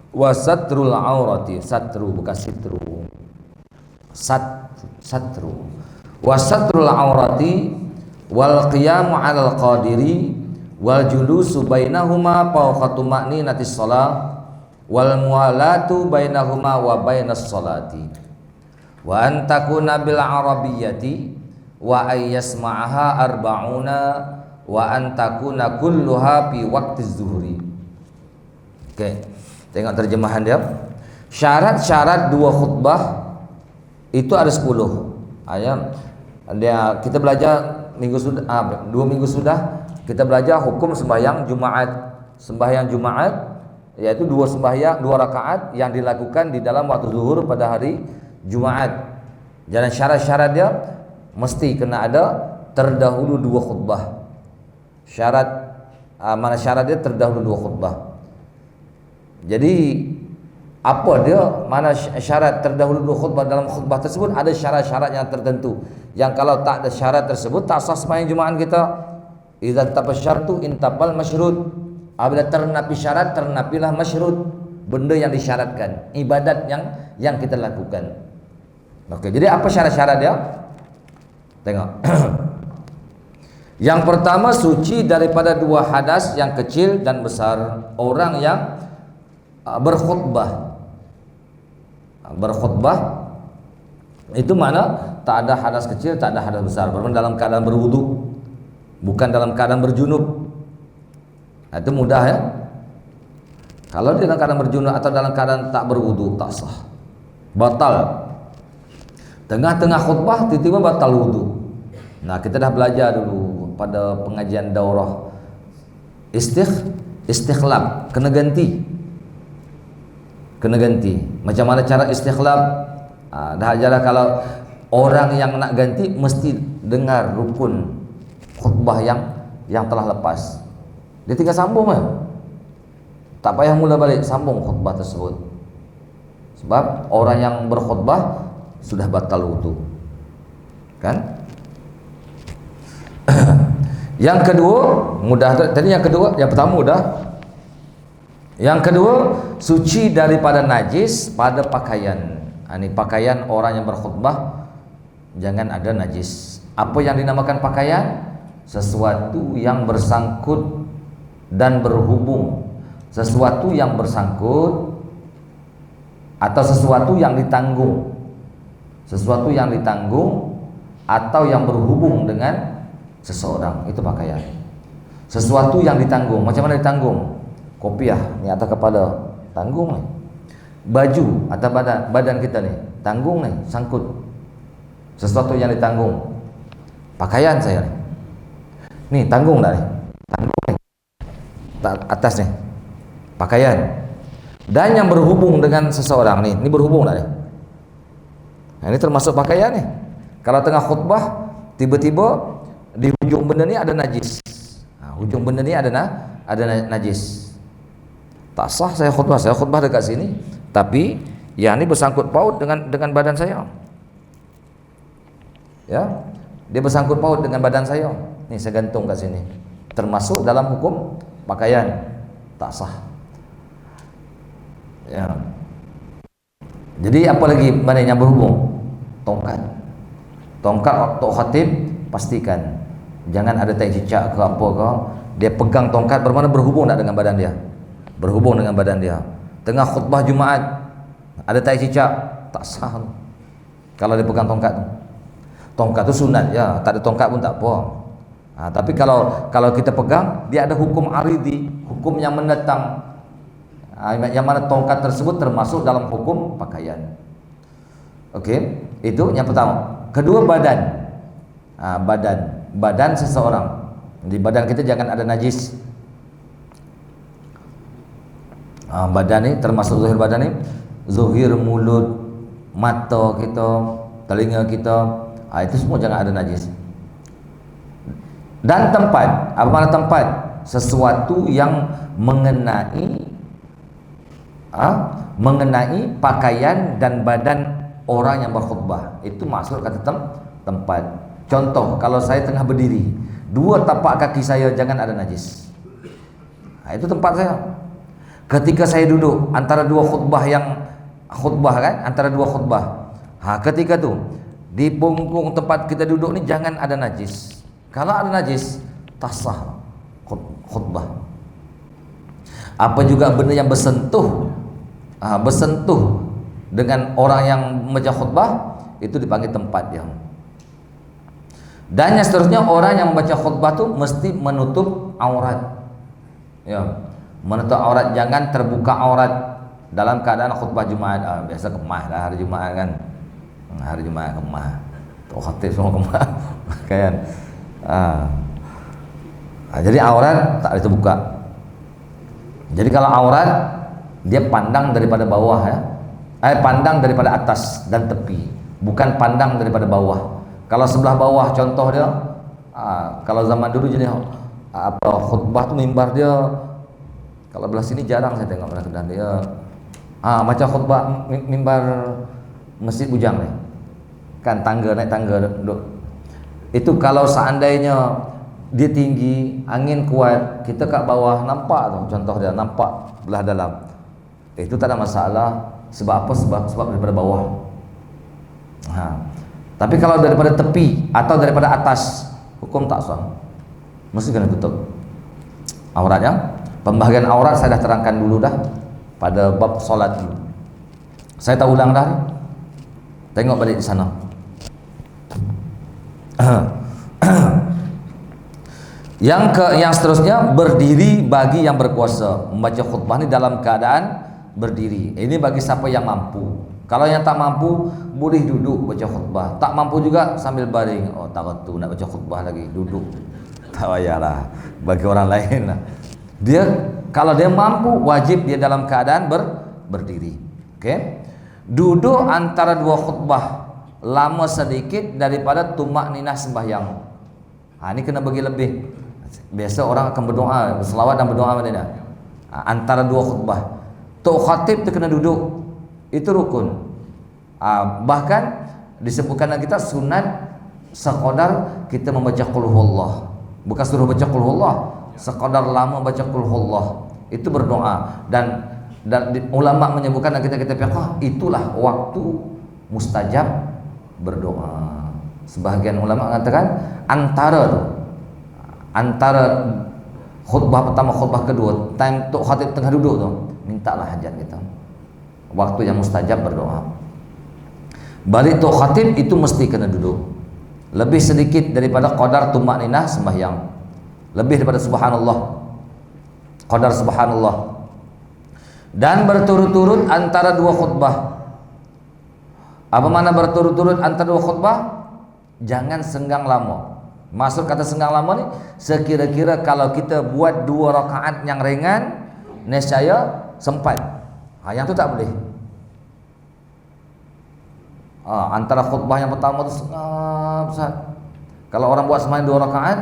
wa satrul aurati, satru bukan sitru, satru wa satrul aurati wal qiyamu 'alal qadiri wal julusu bainahuma fawqatu ma'ninatis shalah wal mualatu bainahuma wa bainas salati wa an takuna bil arabiyyati wa ay yasma'aha arba'una wa an takuna kulluha fi waqti zuhri. Oke, tengok terjemahan dia. Syarat-syarat dua khutbah itu ada 10. Kita belajar dua minggu sudah kita belajar hukum sembahyang Jumat, yaitu dua rakaat yang dilakukan di dalam waktu zuhur pada hari Jumat. Dan syarat-syarat dia mesti kena ada terdahulu dua khutbah. Mana syarat dia terdahulu dua khutbah. Jadi apa dia mana syarat terdahulu dua khutbah? Dalam khutbah tersebut ada syarat-syarat yang tertentu yang kalau tak ada syarat tersebut tak sah sembahyang Jumat kita. Idza tabasyartu intabal masyrud. Apabila ternapi syarat, ternapilah masyrud, benda yang disyaratkan, ibadat yang kita lakukan. Oke, jadi apa syarat-syarat dia? Tengok. Yang pertama, suci daripada dua hadas yang kecil dan besar. Orang yang berkhutbah itu mana tak ada hadas kecil, tak ada hadas besar. Berarti dalam keadaan berwudu, bukan dalam keadaan berjunub. Nah, itu mudah ya. Kalau dia dalam keadaan berjunub atau dalam keadaan tak berwudu, tak sah, batal. Tengah-tengah khutbah tiba-tiba batal wudu. Nah, kita dah belajar dulu pada pengajian daurah istikhlab, kena ganti. Macam mana cara istikhlab? Dah ajarlah kalau orang yang nak ganti mesti dengar rukun khutbah yang telah lepas. Dia tinggal sambung kan? Tak payah mula balik, sambung khutbah tersebut. Sebab orang yang berkhutbah sudah batal wudu. Kan? Yang kedua, mudah tadi yang pertama mudah. Yang kedua, suci daripada najis pada pakaian. Ini pakaian orang yang berkhutbah jangan ada najis. Apa yang dinamakan pakaian? Sesuatu yang bersangkut dan berhubung, sesuatu yang bersangkut atau sesuatu yang ditanggung, atau yang berhubung dengan seseorang, itu pakaian. Sesuatu yang ditanggung. Macam mana ditanggung? Kopiah ni atas kepala, tanggung ni. Baju atas badan kita ni, tanggung ni, sangkut. Sesuatu yang ditanggung. Pakaian saya ni tanggung dah ni, tanggung ni atas ni, pakaian. Dan yang berhubung dengan seseorang ni berhubung dah ni. Nah, ini termasuk pakaian ni. Kalau tengah khutbah tiba-tiba di hujung benda ni ada najis. Hujung benda ni ada najis. Tak sah saya khutbah dekat sini, tapi yang ni bersangkut paut dengan badan saya. Ya, dia bersangkut paut dengan badan saya. Ni saya gantung kat sini. Termasuk dalam hukum pakaian, tak sah. Ya. Jadi apa lagi mana yang berhubung? Tongkat Tok Khatib pastikan jangan ada tai cicak ke apa ke. Dia pegang tongkat bermana berhubung tak dengan badan dia? Berhubung dengan badan dia. Tengah khutbah Jumaat ada tai cicak, tak sah kalau dia pegang tongkat tu. Tongkat tu sunat ya, tak ada tongkat pun tak apa. Tapi kalau kita pegang, dia ada hukum aridi, hukum yang mendatang. Yang mana tongkat tersebut termasuk dalam hukum pakaian. Okey, itu yang pertama. Kedua, badan. Badan seseorang. Di badan kita jangan ada najis. Badan ni termasuk zahir badan ni, zahir mulut, mata kita, telinga kita, itu semua jangan ada najis. Dan tempat, apa makna tempat? Sesuatu yang mengenai pakaian dan badan orang yang berkhutbah, itu masuk kata tempat. Contoh, kalau saya tengah berdiri, dua tapak kaki saya jangan ada najis, itu tempat saya. Ketika saya duduk antara dua khutbah antara dua khutbah, ketika tu di punggung tempat kita duduk ni jangan ada najis. Kalau ada najis, tak sah khutbah. Apa juga benda yang bersentuh dengan orang yang membaca khutbah, itu dipanggil tempat dia. Dan yang seterusnya, orang yang membaca khutbah tu mesti menutup aurat. Ya, menutup aurat, jangan terbuka aurat dalam keadaan khutbah Jumaat. Biasa kemah lah hari Jumaat kan. Hari Jumaat kemah. Tok khatib semua kemah. Kan. Jadi aurat tak terbuka. Jadi kalau aurat, dia pandang daripada bawah ya. Pandang daripada atas dan tepi, bukan pandang daripada bawah. Kalau sebelah bawah, contoh dia, kalau zaman dulu jadi khutbah tu mimbar dia, kalau belah sini jarang saya tengok belah Kedah dia, macam khutbah mimbar Masjid Bujang ni, kan naik tangga duduk. Itu kalau seandainya dia tinggi, angin kuat, kita kat bawah nampak tu, contoh dia nampak belah dalam, itu tak ada masalah. Sebab apa? Sebab daripada bawah. Tapi kalau daripada tepi atau daripada atas, hukum tak sah, mesti kena tutup auratnya. Pembahagian aurat saya dah terangkan dulu dah pada bab solat dulu. Saya tak ulang dah. Tengok balik di sana. Yang seterusnya, berdiri bagi yang berkuasa. Membaca khutbah ni dalam keadaan berdiri. Ini bagi siapa yang mampu. Kalau yang tak mampu, boleh duduk baca khutbah. Tak mampu juga sambil baring. Tak tu nak baca khutbah lagi, duduk. Tak payahlah, bagi orang lain lah. Dia kalau dia mampu, wajib dia dalam keadaan berdiri. Okey. Duduk antara dua khutbah lama sedikit daripada tumak ninah sembahyang. Ini kena bagi lebih. Biasa orang akan berdoa, berselawat dan berdoa pada antara dua khutbah. Tok khatib tu kena duduk, itu rukun. Bahkan disebutkan dalam kita sunat sekadar kita membaca qul huwallah, bukan suruh baca qul huwallah, sekadar lama baca qul huwallah, itu berdoa. Dan ulama menyebutkan dalam kita fiqh, itulah waktu mustajab berdoa. Sebahagian ulama mengatakan antara khutbah pertama khutbah kedua, time tok khatib tengah duduk tu, mintalah hajat kita, waktu yang mustajab berdoa. Balik tok khatib itu mesti kena duduk lebih sedikit daripada qadar tumak ninah sembahyang, lebih daripada subhanallah, qadar subhanallah. Dan berturut-turut antara dua khutbah. Apa makna berturut-turut antara dua khutbah? Jangan senggang lama. Maksud kata senggang lama ni, sekira-kira kalau kita buat 2 rakaat yang ringan, nescaya sempat. Yang tu tak boleh. Antara khutbah yang pertama tu besar. Kalau orang buat sembahyang 2 rakaat,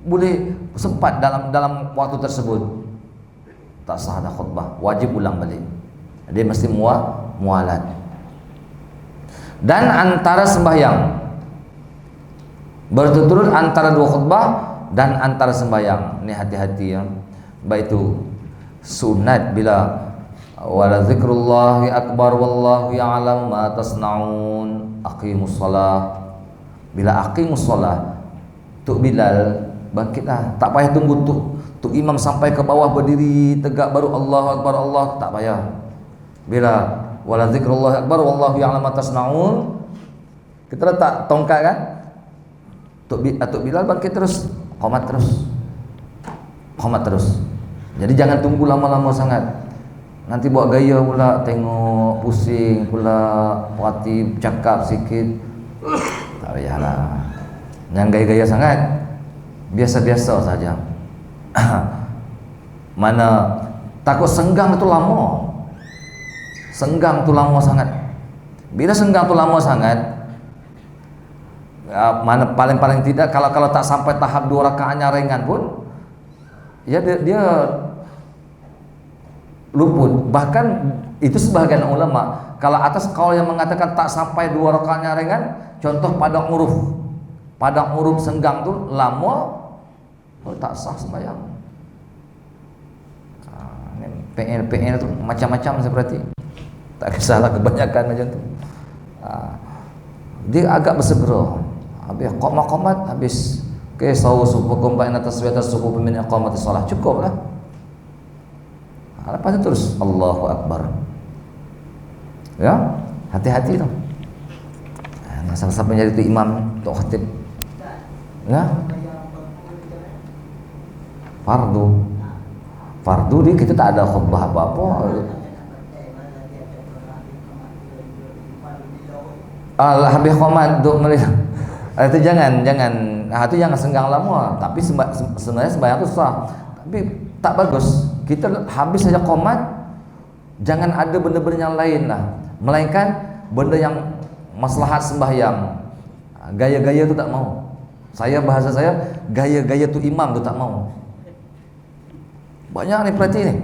boleh sempat dalam waktu tersebut, tak sah dah khutbah, wajib ulang balik. Dia mesti mualat. Dan antara sembahyang, berturut-turut antara 2 khutbah dan antara sembahyang. Ini hati-hati ya. Baik itu sunat bila wala zikrullahi akbar wallahu ya'lam ma tasnaun, aqimus shalah. Bila aqimus shalah, Tuk Bilal bangkitlah, tak payah tunggu Tuk imam sampai ke bawah berdiri tegak baru Allahu akbar, Allah tak payah. Bila wala zikrullahi akbar wallahu ya'lam ma tasnaun, kita letak tongkat kan, Tuk Bilal bangkit terus, qomat terus. Jadi jangan tunggu lama-lama sangat. Nanti buat gaya pula, tengok pusing pula, hati cakap sikit. Tak payahlah. Jangan gaya-gaya sangat. biasa-biasa saja. Mana takut senggang itu lama. Senggang itu lama sangat. Bila senggang itu lama sangat, mana paling tidak kalau tak sampai tahap 2 rakaatnya ringan pun, ya dia luput. Bahkan itu sebagian ulama, kalau atas kaul yang mengatakan tak sampai 2 rakaatnya ringan, contoh pada huruf senggang itu lama, tak sah sembahyang. PL itu macam-macam seperti, tak kisahlah kebanyakan macam tu. Dia agak bersegera. Habis qomat habis ke sawu subuh kumpai atas subuh min iqamati solah, cukup lah. Lepas itu terus Allahu Akbar. Ya, hati-hati tu. Sampai jadi tu imam, tu khatib. Ya. Fardu dia kita tak ada khutbah apa-apa. Habis qomat duk melihat. Itu jangan itu jangan senggang lama. Tapi sebenarnya sembahyang itu sah. Tapi tak bagus. Kita habis saja qomat, jangan ada benda-benda yang lain lah. Melainkan benda yang maslahat sembahyang. Gaya-gaya tu tak mau. Bahasa saya gaya-gaya tu imam tu tak mau. Banyak ni perhati ni.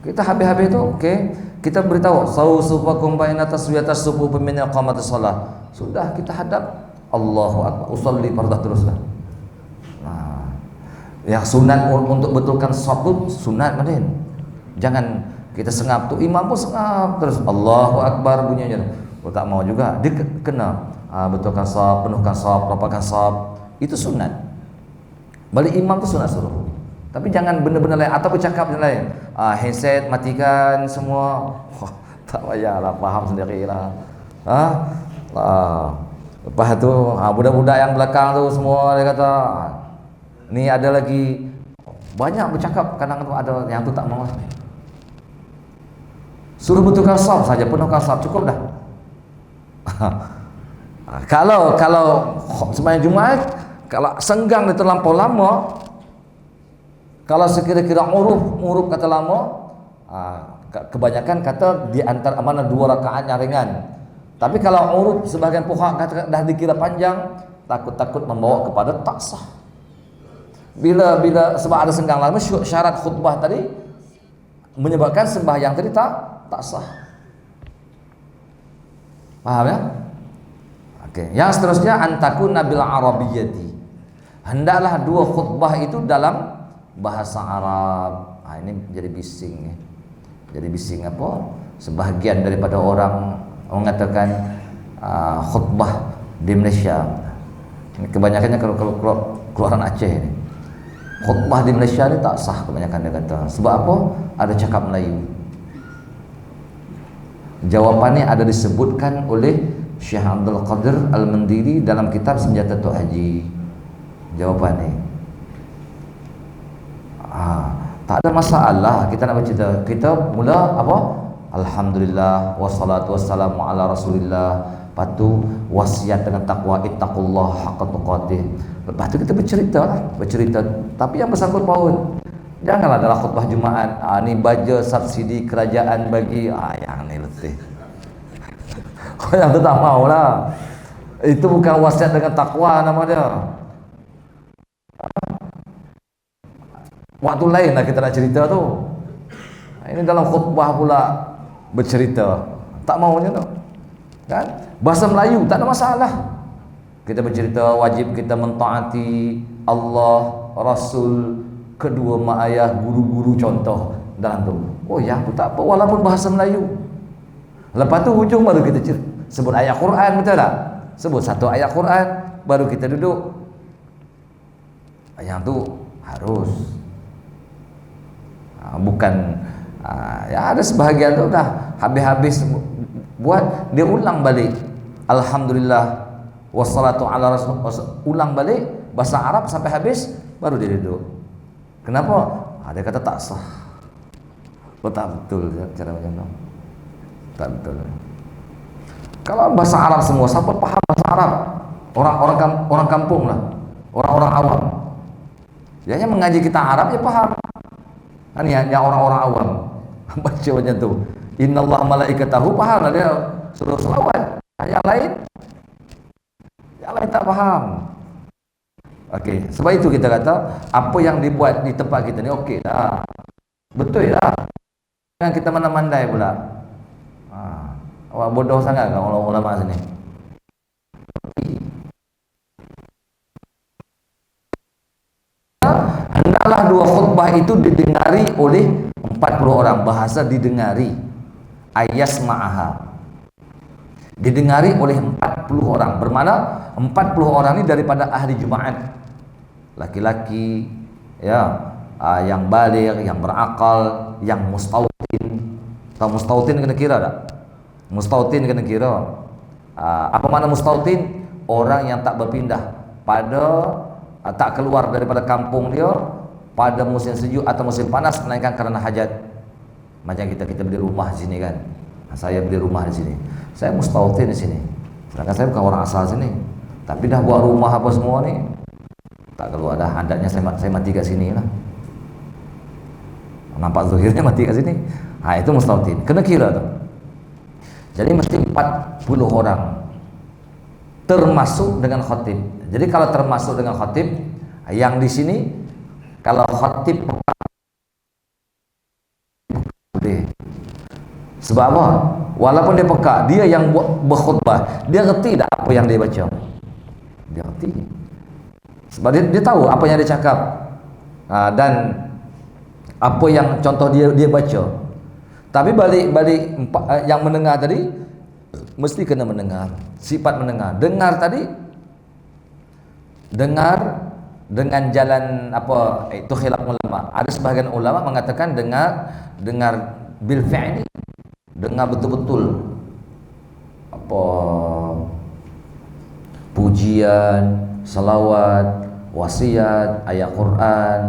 Kita habis-habis tu, okey, kita beritahu sawu sufakum baina taswiyatas subuh min iqamatis shalah. Sudah kita hadap Allahu Akbar, usolli fardah teruslah. Yang sunat untuk betulkan shaf tu sunat madin. Jangan kita sengap tu, imam pun sengap terus Allahu Akbar bunyinya. Tak mau juga. Dia kena betulkan shaf, penuhkan shaf, rapatkan shaf. Itu sunat. Balik imam tu sunat suruh. Tapi jangan benda-benda lain atau bercakap yang lain. Handset matikan semua. Tak payahlah, faham sendirilah. Lepas tu budak-budak yang belakang tu semua dia kata, ni ada lagi banyak bercakap, kadang tu ada yang tu tak mau. Suruh betulkan shaf saja, penuhkan shaf cukup dah. Kalau sembahyang Jumaat, kalau senggang dia terlampau lama, kalau sekira-kira uruf kata lama, kebanyakan kata di antara mana 2 rakaatnya ringan. Tapi kalau uruf sebahagian fuqaha kata dah dikira panjang, takut membawa kepada tak sah. Bila sebab ada senggang lama, syarat khutbah tadi menyebabkan sembahyang tadi tak sah. Paham ya? Okey. Yang seterusnya antakun nabil arabiyyati. Hendaklah 2 khutbah itu dalam bahasa Arab. Ini jadi bising ya. Jadi bising apa? Sebahagian daripada orang mengatakan khutbah di Malaysia. Ini kebanyakannya kalau keluaran Aceh ini. Khutbah di Malaysia ni tak sah kebanyakan dia kata. Sebab apa? Ada cakap Melayu. Jawapannya ada disebutkan oleh Syekh Abdul Qadir Al-Mandiri dalam kitab Senjatatul Haji. Jawapannya tak ada masalah kita nak bercerita. Kita mula apa? Alhamdulillah wassalatu wassalamu ala Rasulillah. Lepas tu wasiat dengan takwa, ittaqullah haqqa tuqatih. Lepas tu kita bercerita. Tapi yang bersangkut paut, janganlah dalam khutbah Jumaat ni baja subsidi kerajaan bagi yang ni letih. Yang tu tak maulah. Itu bukan wasiat dengan takwa nama dia. Waktu lain lah kita nak cerita tu. Ini dalam khutbah pula bercerita. Tak maunya tu. Kan? Bahasa Melayu tak ada masalah. Kita bercerita wajib kita mentaati Allah, Rasul, kedua mak ayah, guru-guru contoh dalam tu. Oh yang tu tak apa walaupun bahasa Melayu. Lepas tu hujung baru kita cerita. Sebut ayat Quran, betul tak? Sebut satu ayat Quran baru kita duduk. Yang tu harus. Bukan ya ada sebahagian tu dah habis buat dia ulang balik alhamdulillah wassalatu ala rasul, ulang balik bahasa Arab sampai habis baru dia duduk. Kenapa? Dia kata tak sah. Tak betul cara macam tu. Tak betul. Kalau bahasa Arab semua siapa faham bahasa Arab? Orang kampung lah. orang-orang awam. Dia mengaji kita Arab ya paham. Kan ya orang-orang awam baca macam tu. Innallaha malaikatahu paham lah dia suruh selawat. Yang lain tak faham. Okey, sebab itu kita kata apa yang dibuat di tempat kita ni okey dah. Betul dah. Jangan kita mandai pula. Awak bodoh sangat kan ulama sini. Hendaklah dua khutbah itu didengari oleh 40 orang. Bahasa didengari, ayas ma'aha, didengari oleh 40 orang. Bermakna 40 orang ini daripada ahli Jumaat, laki-laki ya, yang baligh, yang berakal, yang mustautin. Tahu mustautin kena kira tak? Mustautin kena kira. Apa makna mustautin? Orang yang tak berpindah pada tak keluar daripada kampung dia pada musim sejuk atau musim panas, melainkan kerana hajat. Macam kita beli rumah di sini kan. Saya beli rumah di sini. Saya mustautin di sini. Sedangkan saya bukan orang asal sini. Tapi dah buat rumah apa semua ni, tak keluar dah. Adatnya saya mati kat sini lah. Nampak zahirnya mati kat sini. Itu mustautin. Kena kira tu. Jadi mesti 40 orang. Termasuk dengan khatib. Jadi kalau termasuk dengan khatib, yang di sini kalau khatib boleh. Sebab apa? Walaupun dia peka, dia yang berkhutbah, dia reti tak apa yang dia baca? Dia reti. Sebab dia tahu apa yang dia cakap. Dan apa yang contoh dia baca. Tapi balik yang mendengar tadi mesti kena mendengar. Sifat mendengar. Dengar tadi, dengar dengan jalan apa? Itu khilaf ulama. Ada sebahagian ulama mengatakan dengar bil fi'li. Dengar betul-betul apa pujian, salawat, wasiat, ayat Quran,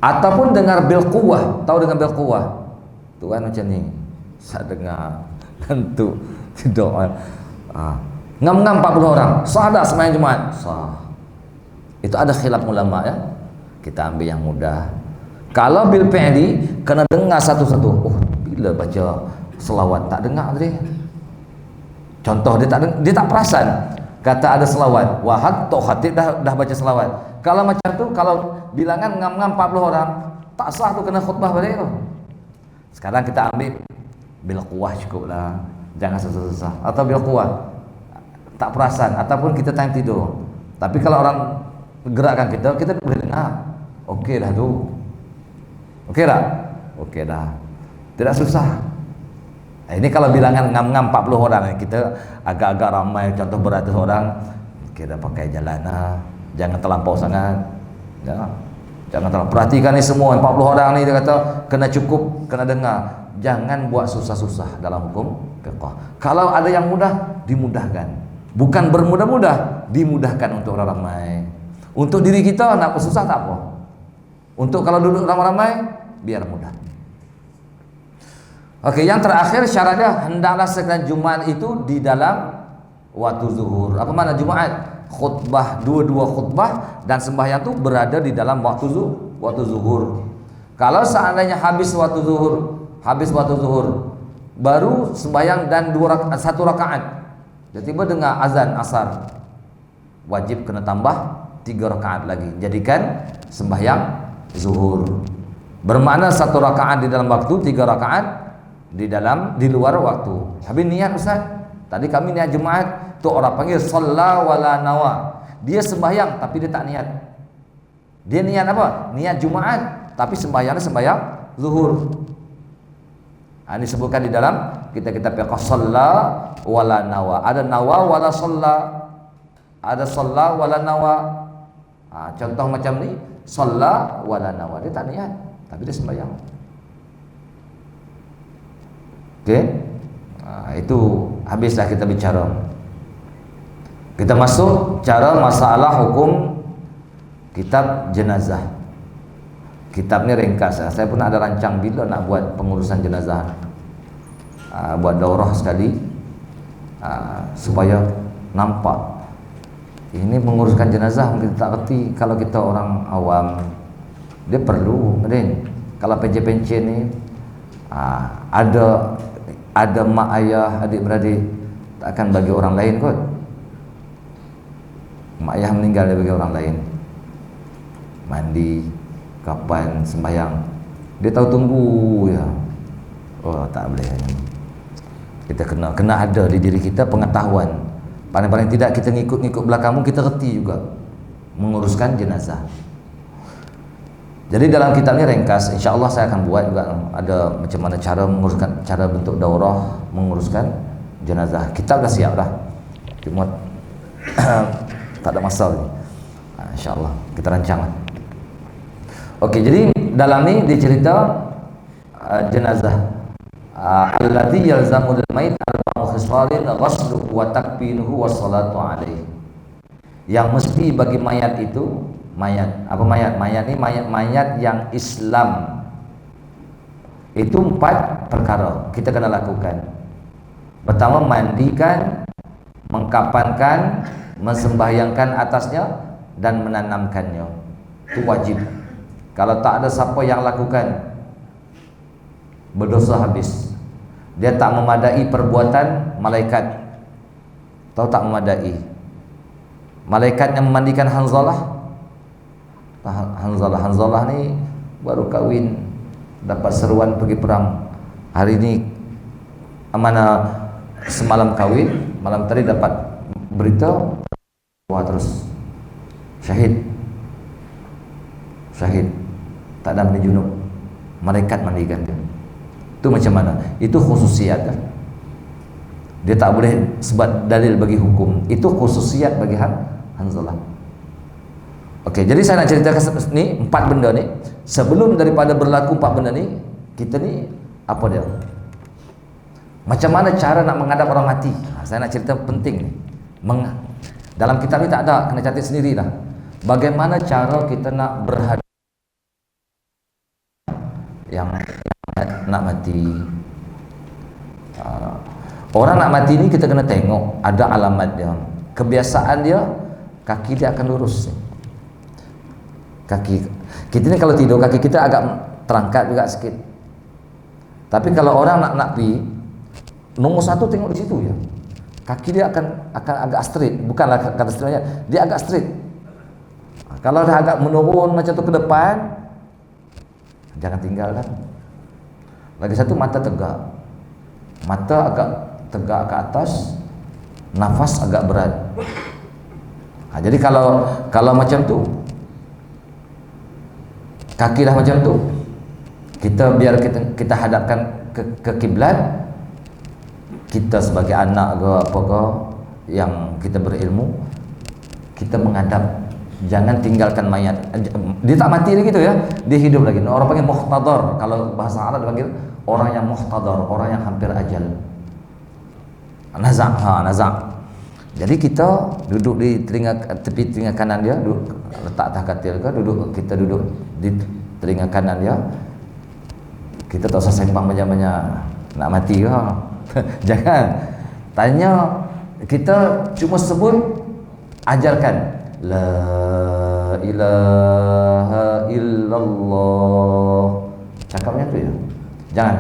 ataupun dengar bil quwwah. Tahu dengan bil quwwah tu kan macam ni, saya dengar tentu tidak ngam-ngam 40 orang sah dah sembahyang Jumaat, sah. Itu ada khilaf ulama ya. Kita ambil yang mudah. Kalau bil fi'li kena dengar satu-satu. Oh, bila baca selawat tak dengar tadi. Contoh dia tak perasan. Kata ada selawat, wahad tok khatib dah baca selawat. Kalau macam tu, kalau bilangan ngam-ngam 40 orang, tak sah tu, kena khutbah balik tu. Sekarang kita ambil bil quwwah cukuplah. Jangan susah-susah. Atau bil quwwah tak perasan ataupun kita time tidur. Tapi kalau orang gerakkan kita boleh dengar. Okey dah tu. Okey tak? Okey dah. Tidak susah. Ini kalau bilangan ngam-ngam 40 orang, kita agak-agak ramai, contoh beratus orang, kita pakai jalan lah. Jangan terlampau sangat. Ya. Jangan terlampau. Perhatikan ni semua 40 orang ni, dia kata kena cukup, kena dengar. Jangan buat susah-susah dalam hukum fiqh. Kalau ada yang mudah, dimudahkan. Bukan bermudah-mudah, dimudahkan untuk orang ramai. Untuk diri kita nak susah tak apa. Untuk kalau duduk ramai-ramai, biar mudah. Okey, yang terakhir syaratnya hendaklah sekalian Jumaat itu di dalam waktu zuhur. Apa makna Jumaat? Khutbah, dua-dua khutbah dan sembahyang itu berada di dalam waktu zuhur. Kalau seandainya habis waktu zuhur, baru sembahyang dan satu rakaat, tiba-tiba dengar azan asar, wajib kena tambah 3 rakaat lagi. Jadikan sembahyang zuhur. Bermakna 1 rakaat di dalam waktu, 3 rakaat di luar waktu. Habis niat Ustaz, tadi kami niat Jumaat, tu orang panggil shalla wala nawa. Dia sembahyang tapi dia tak niat. Dia niat apa? Niat Jumaat tapi sembahyangnya sembahyang zuhur. Ini disebutkan di dalam kita fiqh, shalla wala nawa. Ada nawa wala shalla. Ada shalla wala nawa. Contoh macam ni, shalla wala nawa. Dia tak niat tapi dia sembahyang. Okey, itu habislah kita bicara. Kita masuk cara masalah hukum kitab jenazah. Kitab ni ringkas. Saya pun ada rancang bila nak buat pengurusan jenazah. Buat daurah sekali supaya nampak Ini menguruskan jenazah mungkin tak reti. Kalau kita orang awam, dia perlu, kalau pencen-pencen ni ada mak ayah, adik-beradik, tak akan bagi orang lain kot. Mak ayah meninggal dia bagi orang lain. Mandi, kapan, sembahyang, dia tahu tunggu ya. Oh tak boleh. Kita kena ada di diri kita pengetahuan. Paling-paling tidak kita ngikut belakangmu, kita reti juga menguruskan jenazah. Jadi dalam kitab ini ringkas, insya-Allah saya akan buat juga ada macam mana cara menguruskan, cara bentuk daurah menguruskan jenazah. Kita dah siap dah. Cuma tak ada masalah ni. Insya-Allah kita rancanglah. Okey, jadi dalam ni dia cerita jenazah. Alladzi yalzamu al-mayt arba'u khisalin ghasluhu wa takfinuhu wa salatu alaihi. Yang mesti bagi mayat itu, mayat ni mayat yang Islam itu 4 perkara kita kena lakukan. Pertama, mandikan, mengkapankan, mensembahyangkan atasnya dan menanamkannya. Itu wajib. Kalau tak ada siapa yang lakukan, berdosa habis. Dia tak memadai perbuatan malaikat. Tahu tak memadai? Malaikat yang memandikan Hanzalah ni baru kahwin, dapat seruan pergi perang. Hari ni mana semalam kahwin, malam tadi dapat berita, wah terus syahid. Tak ada mandi junub, malaikat mandikan dia. Itu macam mana? Itu khususiat kan? Dia tak boleh sebab dalil bagi hukum. Itu khususiat bagi Hanzalah. Okey, jadi saya nak ceritakan ni 4 benda ni. Sebelum daripada berlaku 4 benda ni, kita ni apa dia? Macam mana cara nak menghadap orang mati? Saya nak cerita penting ni. Dalam kitab ni tak ada, kena catat sendiri dah. Bagaimana cara kita nak berhadap yang nak mati. Orang nak mati ni kita kena tengok ada alamat dia. Kebiasaan dia, kaki dia akan lurus. Kaki kita ni kalau tidur, kaki kita agak terangkat juga sikit. Tapi kalau orang nak pi, nomor 1 tengok di situ ya. Kaki dia akan agak straight, bukanlah kata straightnya, dia agak straight. Kalau dah agak menurun macam tu ke depan, jangan tinggalkan. Lagi satu, mata tegak. Mata agak tegak ke atas, nafas agak berat. Jadi kalau macam tu, kaki dah macam tu, biar kita hadapkan ke kiblat. Kita sebagai anak ke apa ke yang kita berilmu, kita menghadap. Jangan tinggalkan mayat. Dia tak mati lagi tu ya, dia hidup lagi. Orang panggil muhtadar. Kalau bahasa Arab dipanggil orang yang muhtadar, orang yang hampir ajal. Nazak. Jadi kita duduk di tepi telinga kanan dia, letak atas katil ke, kita duduk di telinga kanan dia. Kita tak usah sembang banyak-banyak nak mati ke. Jangan. Tanya, kita cuma sebut, ajarkan La ilaha illallah. Cakapnya tu ya. Jangan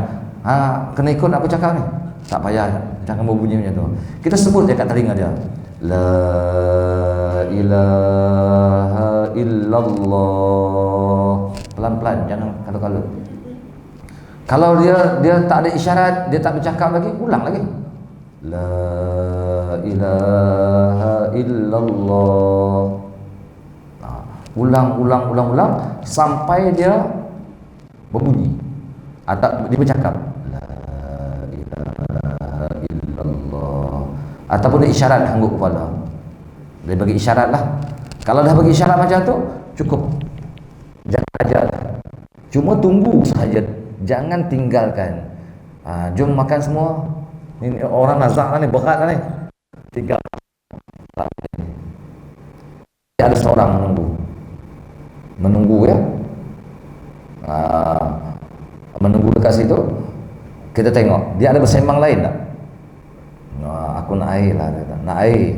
kena ikut aku cakap ni. Tak payah, jangan berbunyi macam tu. Kita sebut je kat telinga dia. La ilaha illallah. Pelan-pelan, jangan kalut-kalut. Kalau dia tak ada isyarat, dia tak bercakap lagi, ulang lagi. La ilaha illallah. Ulang sampai dia berbunyi atau dia bercakap la ilaha illallah, ataupun dia isyarat hangguk kepala. Dia bagi isyarat lah. Kalau dah bagi isyarat macam tu, cukup. Jangan ajar, cuma tunggu sahaja, jangan tinggalkan. Jom makan semua. Ini orang nazak ni, berat ni. Tinggal. Ada seorang menunggu ya. Menunggu dekat situ. Kita tengok dia ada bersembang lain tak? Aku nak air lah, nak air.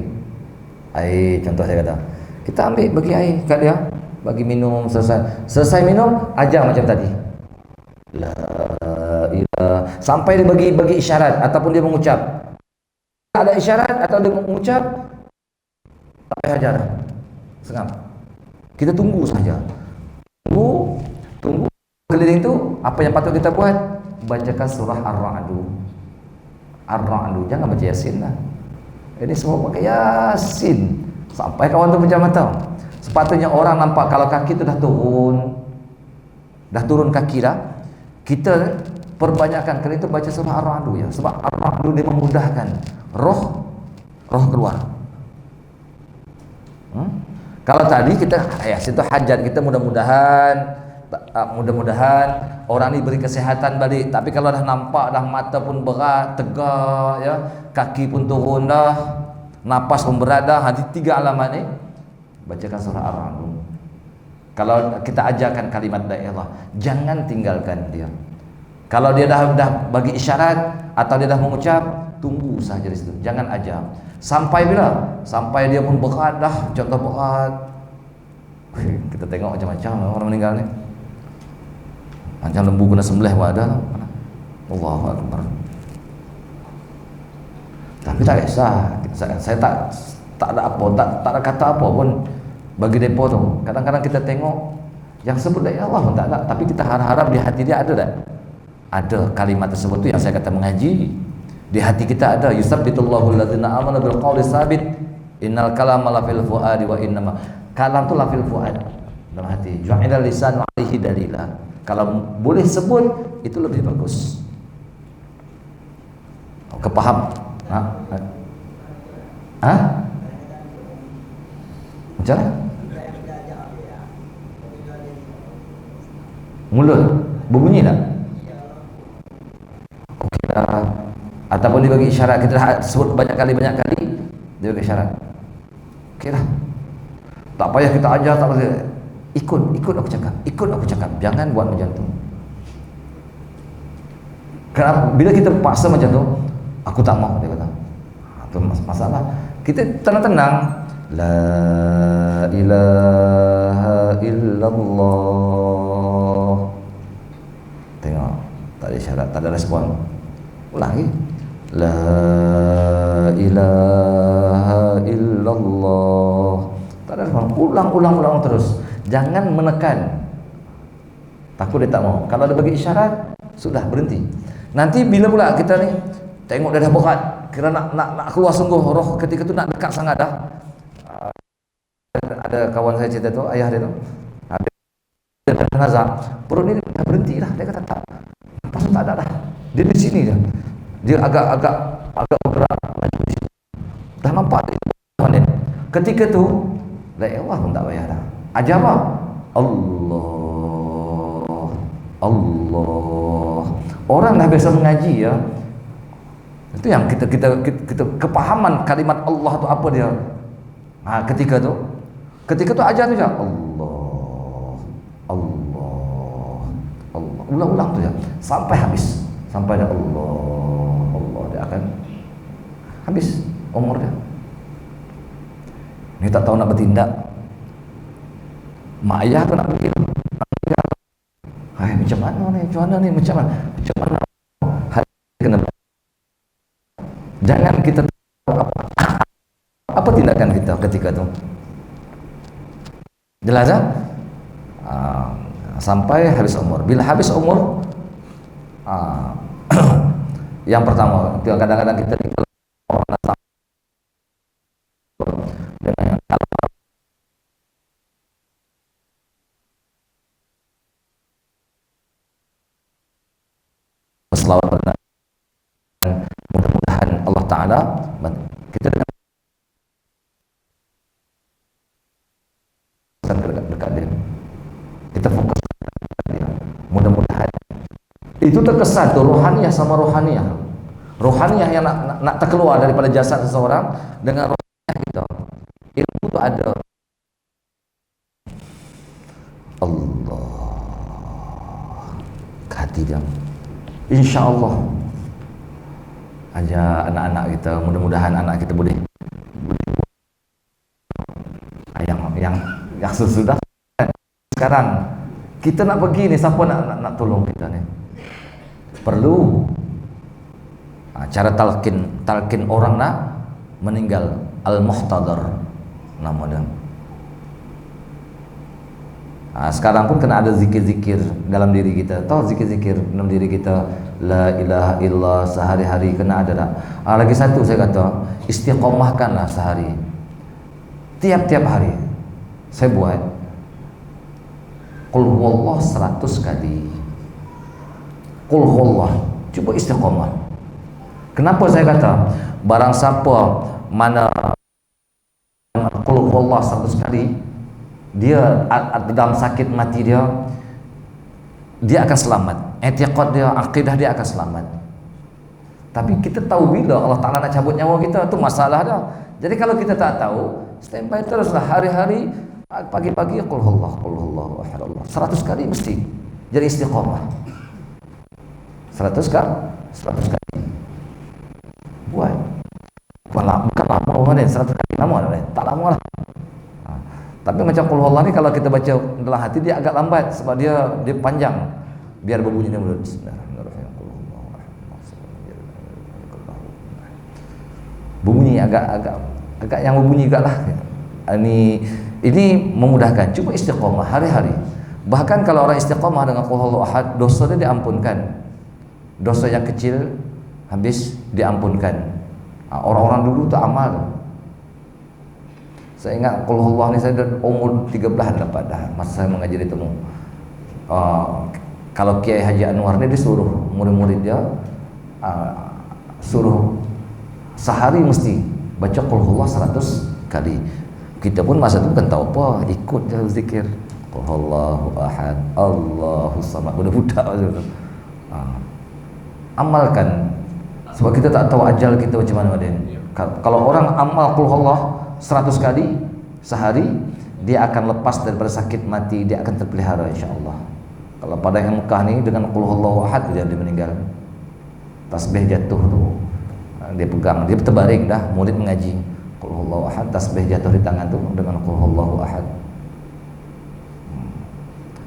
Air contoh saya kata, kita ambil bagi air kat dia, bagi minum, selesai minum ajar macam tadi, la ilaha, sampai dia bagi isyarat ataupun dia mengucap, ada isyarat atau dia mengucap, tak payah ajar dah, sengam, kita tunggu saja, tunggu keliling tu. Apa yang patut kita buat? Bacakan surah Ar-Ra'du, jangan baca Yasin lah. Ini semua pakai Yasin sampai kawan tu pecah mata. Sepatutnya orang nampak kalau kaki tu dah turun kaki dah, kita perbanyakkan kali itu baca surah Ar-Ra'du ya. Sebab Ar-Ra'du dia memudahkan roh keluar. Kalau tadi kita Yasin tu hajat kita, mudah-mudahan orang ni beri kesihatan balik. Tapi kalau dah nampak dah mata pun berat, tegak ya, kaki pun turun dah, napas pun berat dah, hadi 3 alamat ni, bacakan surah Ar-Ra'd. Kalau kita ajarkan kalimat la ilallah, jangan tinggalkan dia. Kalau dia dah bagi isyarat atau dia dah mengucap, tunggu saja di situ, jangan ajar. Sampai bila? Sampai dia pun berat dah, contoh berat. Kita tengok macam-macam orang meninggal ni. Macam lembu kena sembelih pun ada. Allahu Akbar. Tapi tak kisah. Saya tak ada apa, tak ada kata apa pun bagi depa tu. Kadang-kadang kita tengok yang sebut la ilallah pun tak ada, tapi kita harap-harap di hati dia ada tak? Ada kalimat tersebut tu yang saya kata mengaji. Di hati kita ada, yusabbitullahu alladzina amanu bil qawli sabit, innal kalama la fil fuadi wa innama. Kalam tu la fil fuad, dalam hati. Ju'ila lisanu alaihi dalila. Kalau boleh sebut itu lebih bagus. Kepaham? Macam mana? Mulut berbunyi tak? Okey lah. Ataupun dia bagi isyarat, kita dah sebut banyak kali dia bagi isyarat. Okey lah. Tak payah kita ajar, tak payah. Ikut aku cakap, jangan buat macam tu. Kerana bila kita paksa macam tu, aku tak mau, dia kata, itu masalah. Kita tenang-tenang, la ilaha illallah. Tengok, tak ada syarat, tak ada respon. Ulang lagi, la ilaha illallah. Tak ada respon. Ulang terus. Jangan menekan. Takut dia tak mau. Kalau dia bagi isyarat, sudah berhenti. Nanti bila pula kita ni tengok dia dah berat, kira nak keluar sungguh, roh ketika tu nak dekat sangat dah. Ada kawan saya cerita tu, ayah dia tu, dia nazar, perut ni dah berhenti dah. Dia kata tak, lepas tu tak ada dah. Dia di sini je. Dia agak bergerak maju di sini. Dah nampak dia. Ketika tu, la ilallah pun tak payah dah. Ajar apa? Allah. Orang dah biasa mengaji ya. Itu yang kita kepahaman kalimat Allah tu apa dia. Ketika tu ajar tu je. Allah. Ulang-ulang tu ya. Sampai habis. Sampai dah Allah dia akan habis umur dia. Ni tak tahu nak bertindak. Mak ayah tu nak pergi. Macam mana ni? Hati kena. Jangan kita tahu apa tindakan kita ketika tu. Jelas tak? Sampai habis umur. Bila habis umur, yang pertama, kadang-kadang kita orang dengan selawat, mudah-mudahan Allah Ta'ala kita dekat dia, kita fokus dekat dia, mudah-mudahan itu terkesan tu rohaniah sama rohaniah yang nak terkeluar daripada jasad seseorang dengan rohaniah kita. Ilmu tu ada. Allah hati dia. InsyaAllah ajar anak-anak kita, mudah-mudahan anak kita boleh sudah. Sekarang kita nak pergi ni, siapa nak tolong kita ni? Perlu cara talqin orang nak meninggal, al-muhtadar nama dia. Sekarang pun kena ada zikir-zikir dalam diri kita. Tahu zikir-zikir dalam diri kita, la ilaha illallah, sehari-hari kena ada tak? Lagi satu saya kata, istiqomahkanlah sehari. Tiap-tiap hari saya buat qul huwallah 100 kali. Qul huwallah, cuba istiqomah. Kenapa saya kata barang siapa mana qul huwallah 100 kali, dia dalam sakit mati dia akan selamat. I'tiqad dia, akidah dia akan selamat. Tapi kita tahu bila Allah Ta'ala nak cabut nyawa kita, tu masalah dah. Jadi kalau kita tak tahu, standby teruslah hari-hari, pagi-pagi qul huwallahu ahad, 100 kali mesti. Jadi istiqamah. 100 kali. Buat. Bukan lama ni, 100 kali lama dah. Tak lama lah. Tapi macam qul huwallah ni kalau kita baca dalam hati dia agak lambat sebab dia panjang. Biar berbunyi dia mulut. Bunyi agak yang berbunyi agaklah. Ini memudahkan. Cuba istiqamah hari-hari. Bahkan kalau orang istiqamah dengan qul huwallahu ahad, dosa dia diampunkan. Dosa yang kecil habis diampunkan. Orang-orang dulu tu amal. Saya ingat qul huwallah ni saya dah umur 13 dapat dah masa saya mengaji di Temu. Kalau Kiai Haji Anwar ni dia suruh murid-murid dia suruh sehari mesti baca qul huwallah 100 kali. Kita pun masa tu bukan tahu apa, ikut je zikir qul huwallahu ahad, Allahus samad, budak-budak masa tu. Amalkan sebab kita tak tahu ajal kita macam mana dia. Kalau orang amal qul huwallah 100 kali sehari, dia akan lepas daripada sakit mati, dia akan terpelihara insya-Allah. Kalau pada yang Mekah ni dengan qul huwallahu ahad dia meninggal. Tasbih jatuh tu dia pegang, dia terbaring dah, murid mengaji qul huwallahu ahad, tasbih jatuh di tangan tu dengan qul huwallahu ahad.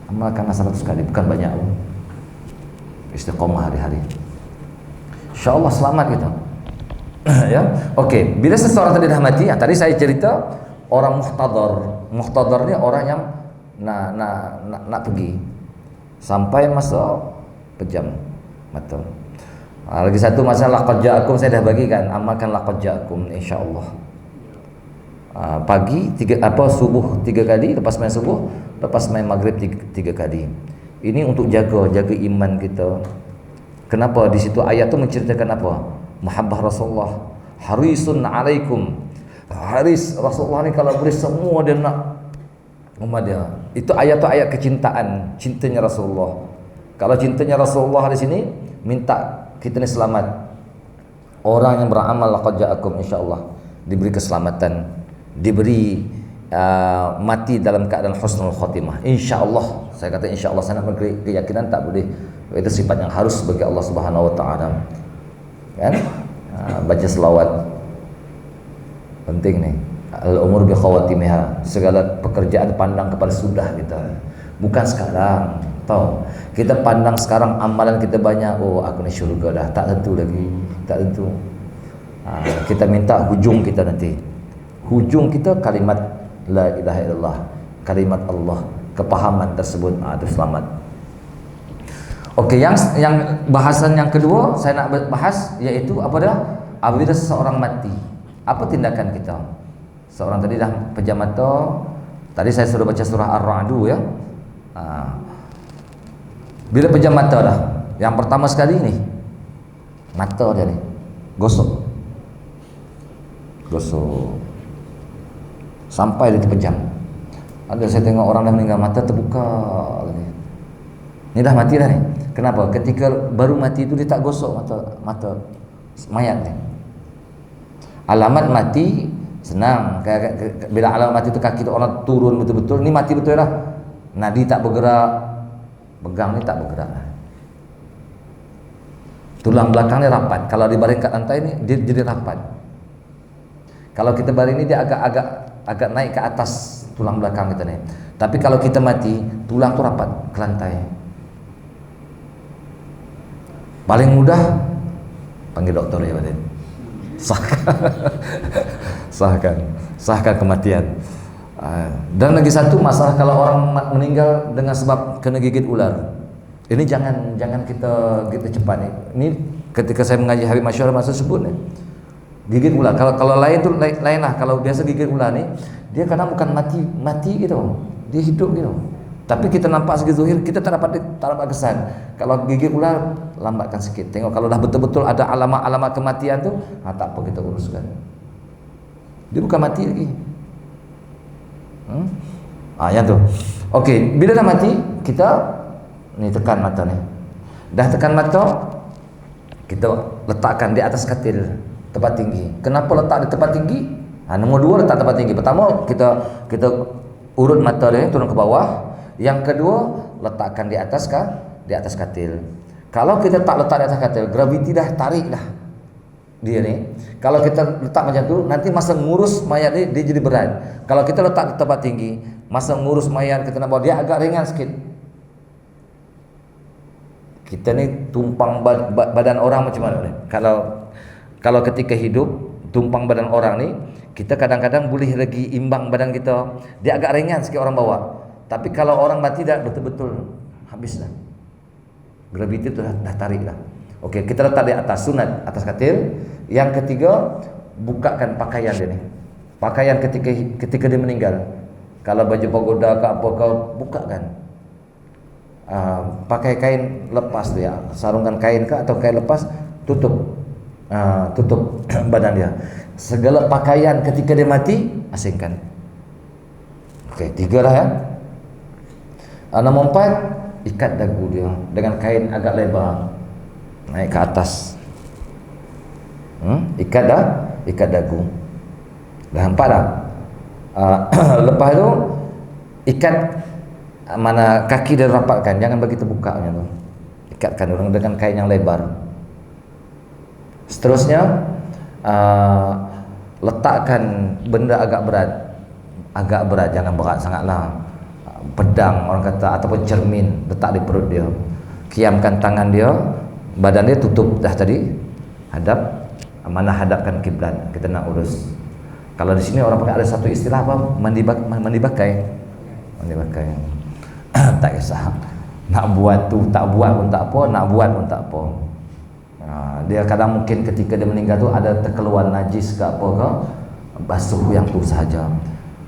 Amalkanlah 100 kali, bukan banyak pun. Istiqamah hari-hari. Insya-Allah selamat kita. Ya, okey. Bila seseorang tadi dah mati, tadi saya cerita orang muhtadar. Muhtadar ni orang yang nak pergi sampai masa pejam mata. Lagi satu masalah laqad ja'akum saya dah bagikan, amalkan laqad ja'akum insya-Allah. Pagi subuh 3 kali, lepas main subuh, lepas main maghrib 3 kali. Ini untuk jaga iman kita. Kenapa di situ ayat tu menceritakan apa? Mahabbah Rasulullah, harisun alaikum. Haris Rasulullah ni kalau boleh semua dia nak umat dia. Itu ayat tu ayat kecintaan, cintanya Rasulullah. Kalau cintanya Rasulullah di sini minta kita ni selamat. Orang yang beramal laqad ja'akum insyaallah diberi keselamatan, diberi mati dalam keadaan husnul khatimah. Insyaallah, saya kata insyaallah, saya nak berkeyakinan tak boleh. Itu sifat yang harus bagi Allah Subhanahu wa taala. Kan? Baca selawat penting nih. Al-umur bi khawatimiha, segala pekerjaan pandang kepada sudah kita, bukan sekarang. Tahu, kita pandang sekarang amalan kita banyak, oh aku ni syurga dah, tak tentu lagi, tak tentu. Kita minta hujung kita nanti, hujung kita kalimat la ilaha illallah, kalimat Allah, kepahaman tersebut, itu selamat. Okey, yang bahasan yang kedua saya nak bahas iaitu apa dah? Apabila seseorang mati, apa tindakan kita? Seorang tadi dah pejam mata. Tadi saya suruh baca surah Ar-Ra'du ya. Bila pejam mata dah, yang pertama sekali ni mata dia ni gosok sampai dia terpejam. Ada saya tengok orang dah meninggal mata terbuka lagi. Ni dah mati dah ni. Kenapa? Ketika baru mati itu dia tak gosok mata mayat ni. Alamat mati senang. Bila alamat mati itu kaki tu orang turun betul-betul, ni mati betul dah. Nadi tak bergerak, pegang ni tak bergerak. Tulang belakang ni rapat. Kalau dibaring kat lantai ni dia jadi rapat. Kalau kita baring ni dia agak naik ke atas tulang belakang kita nih. Tapi kalau kita mati, tulang tuh rapat ke lantai. Paling mudah panggil dokter ya Baden. Sahkan kematian. Dan lagi satu masalah kalau orang meninggal dengan sebab kena gigit ular. Ini jangan kita cepat nih. Ini ketika saya mengaji Habib Masyarah masa sebut nih. Gigit ular. Kalau lain tuh lain lah. Kalau biasa gigit ular nih, dia kadang bukan mati gitu. Dia hidup gitu. Tapi kita nampak segi zuhir, kita tak dapat kesan. Kalau gigit ular, lambatkan sikit. Tengok kalau dah betul-betul ada alamat-alamat kematian tu, tak apa kita uruskan. Dia bukan mati lagi. Yang tu. Okey, bila dah mati, kita ni tekan mata ni. Dah tekan mata, kita letakkan di atas katil tempat tinggi. Kenapa letak di tempat tinggi? Nombor 2 letak tempat tinggi. Pertama, kita urut mata dia turun ke bawah. Yang kedua, letakkan di atas katil. Kalau kita tak letak di atas katil, graviti dah tarik dah dia ni. Kalau kita letak macam tu, nanti masa ngurus mayat dia jadi berat. Kalau kita letak di tempat tinggi, masa ngurus mayat kita nak bawa dia agak ringan sikit. Kita ni tumpang badan orang macam mana ni? Kalau ketika hidup tumpang badan orang ni, kita kadang-kadang boleh lagi imbang badan kita. Dia agak ringan sikit orang bawa. Tapi kalau orang mati dah betul-betul habis dah. Graviti tu dah tarik dah. Okey, kita letak di atas sunat, atas katil. Yang ketiga, bukakan pakaian dia ni. Pakaian ketika dia meninggal. Kalau baju pagoda ke apa kau bukakan. Pakai kain lepas dia, sarungan kain ke atau kain lepas, tutup badan dia. Segala pakaian ketika dia mati asingkan. Okey, 3 dah ya. Nombor 4, ikat dagu dia dengan kain agak lebar naik ke atas. Ikat dagu. Dah 4 dah. Lepas tu ikat mana kaki dia rapatkan, jangan begitu buka macam tu. Ikatkan dengan kain yang lebar. Seterusnya letakkan benda agak berat, jangan berat sangatlah. Pedang orang kata ataupun cermin letak di perut dia. Kiamkan tangan dia, badan dia tutup dah tadi. Hadapkan kiblat. Kita nak urus. Kalau di sini orang pakai ada satu istilah apa? Mandi bakai. Tak kisah. Nak buat tu tak buat pun tak apa, nak buat pun tak apa. Dia kadang mungkin ketika dia meninggal tu ada terkeluar najis ke apa ke, basuh yang tu sahaja.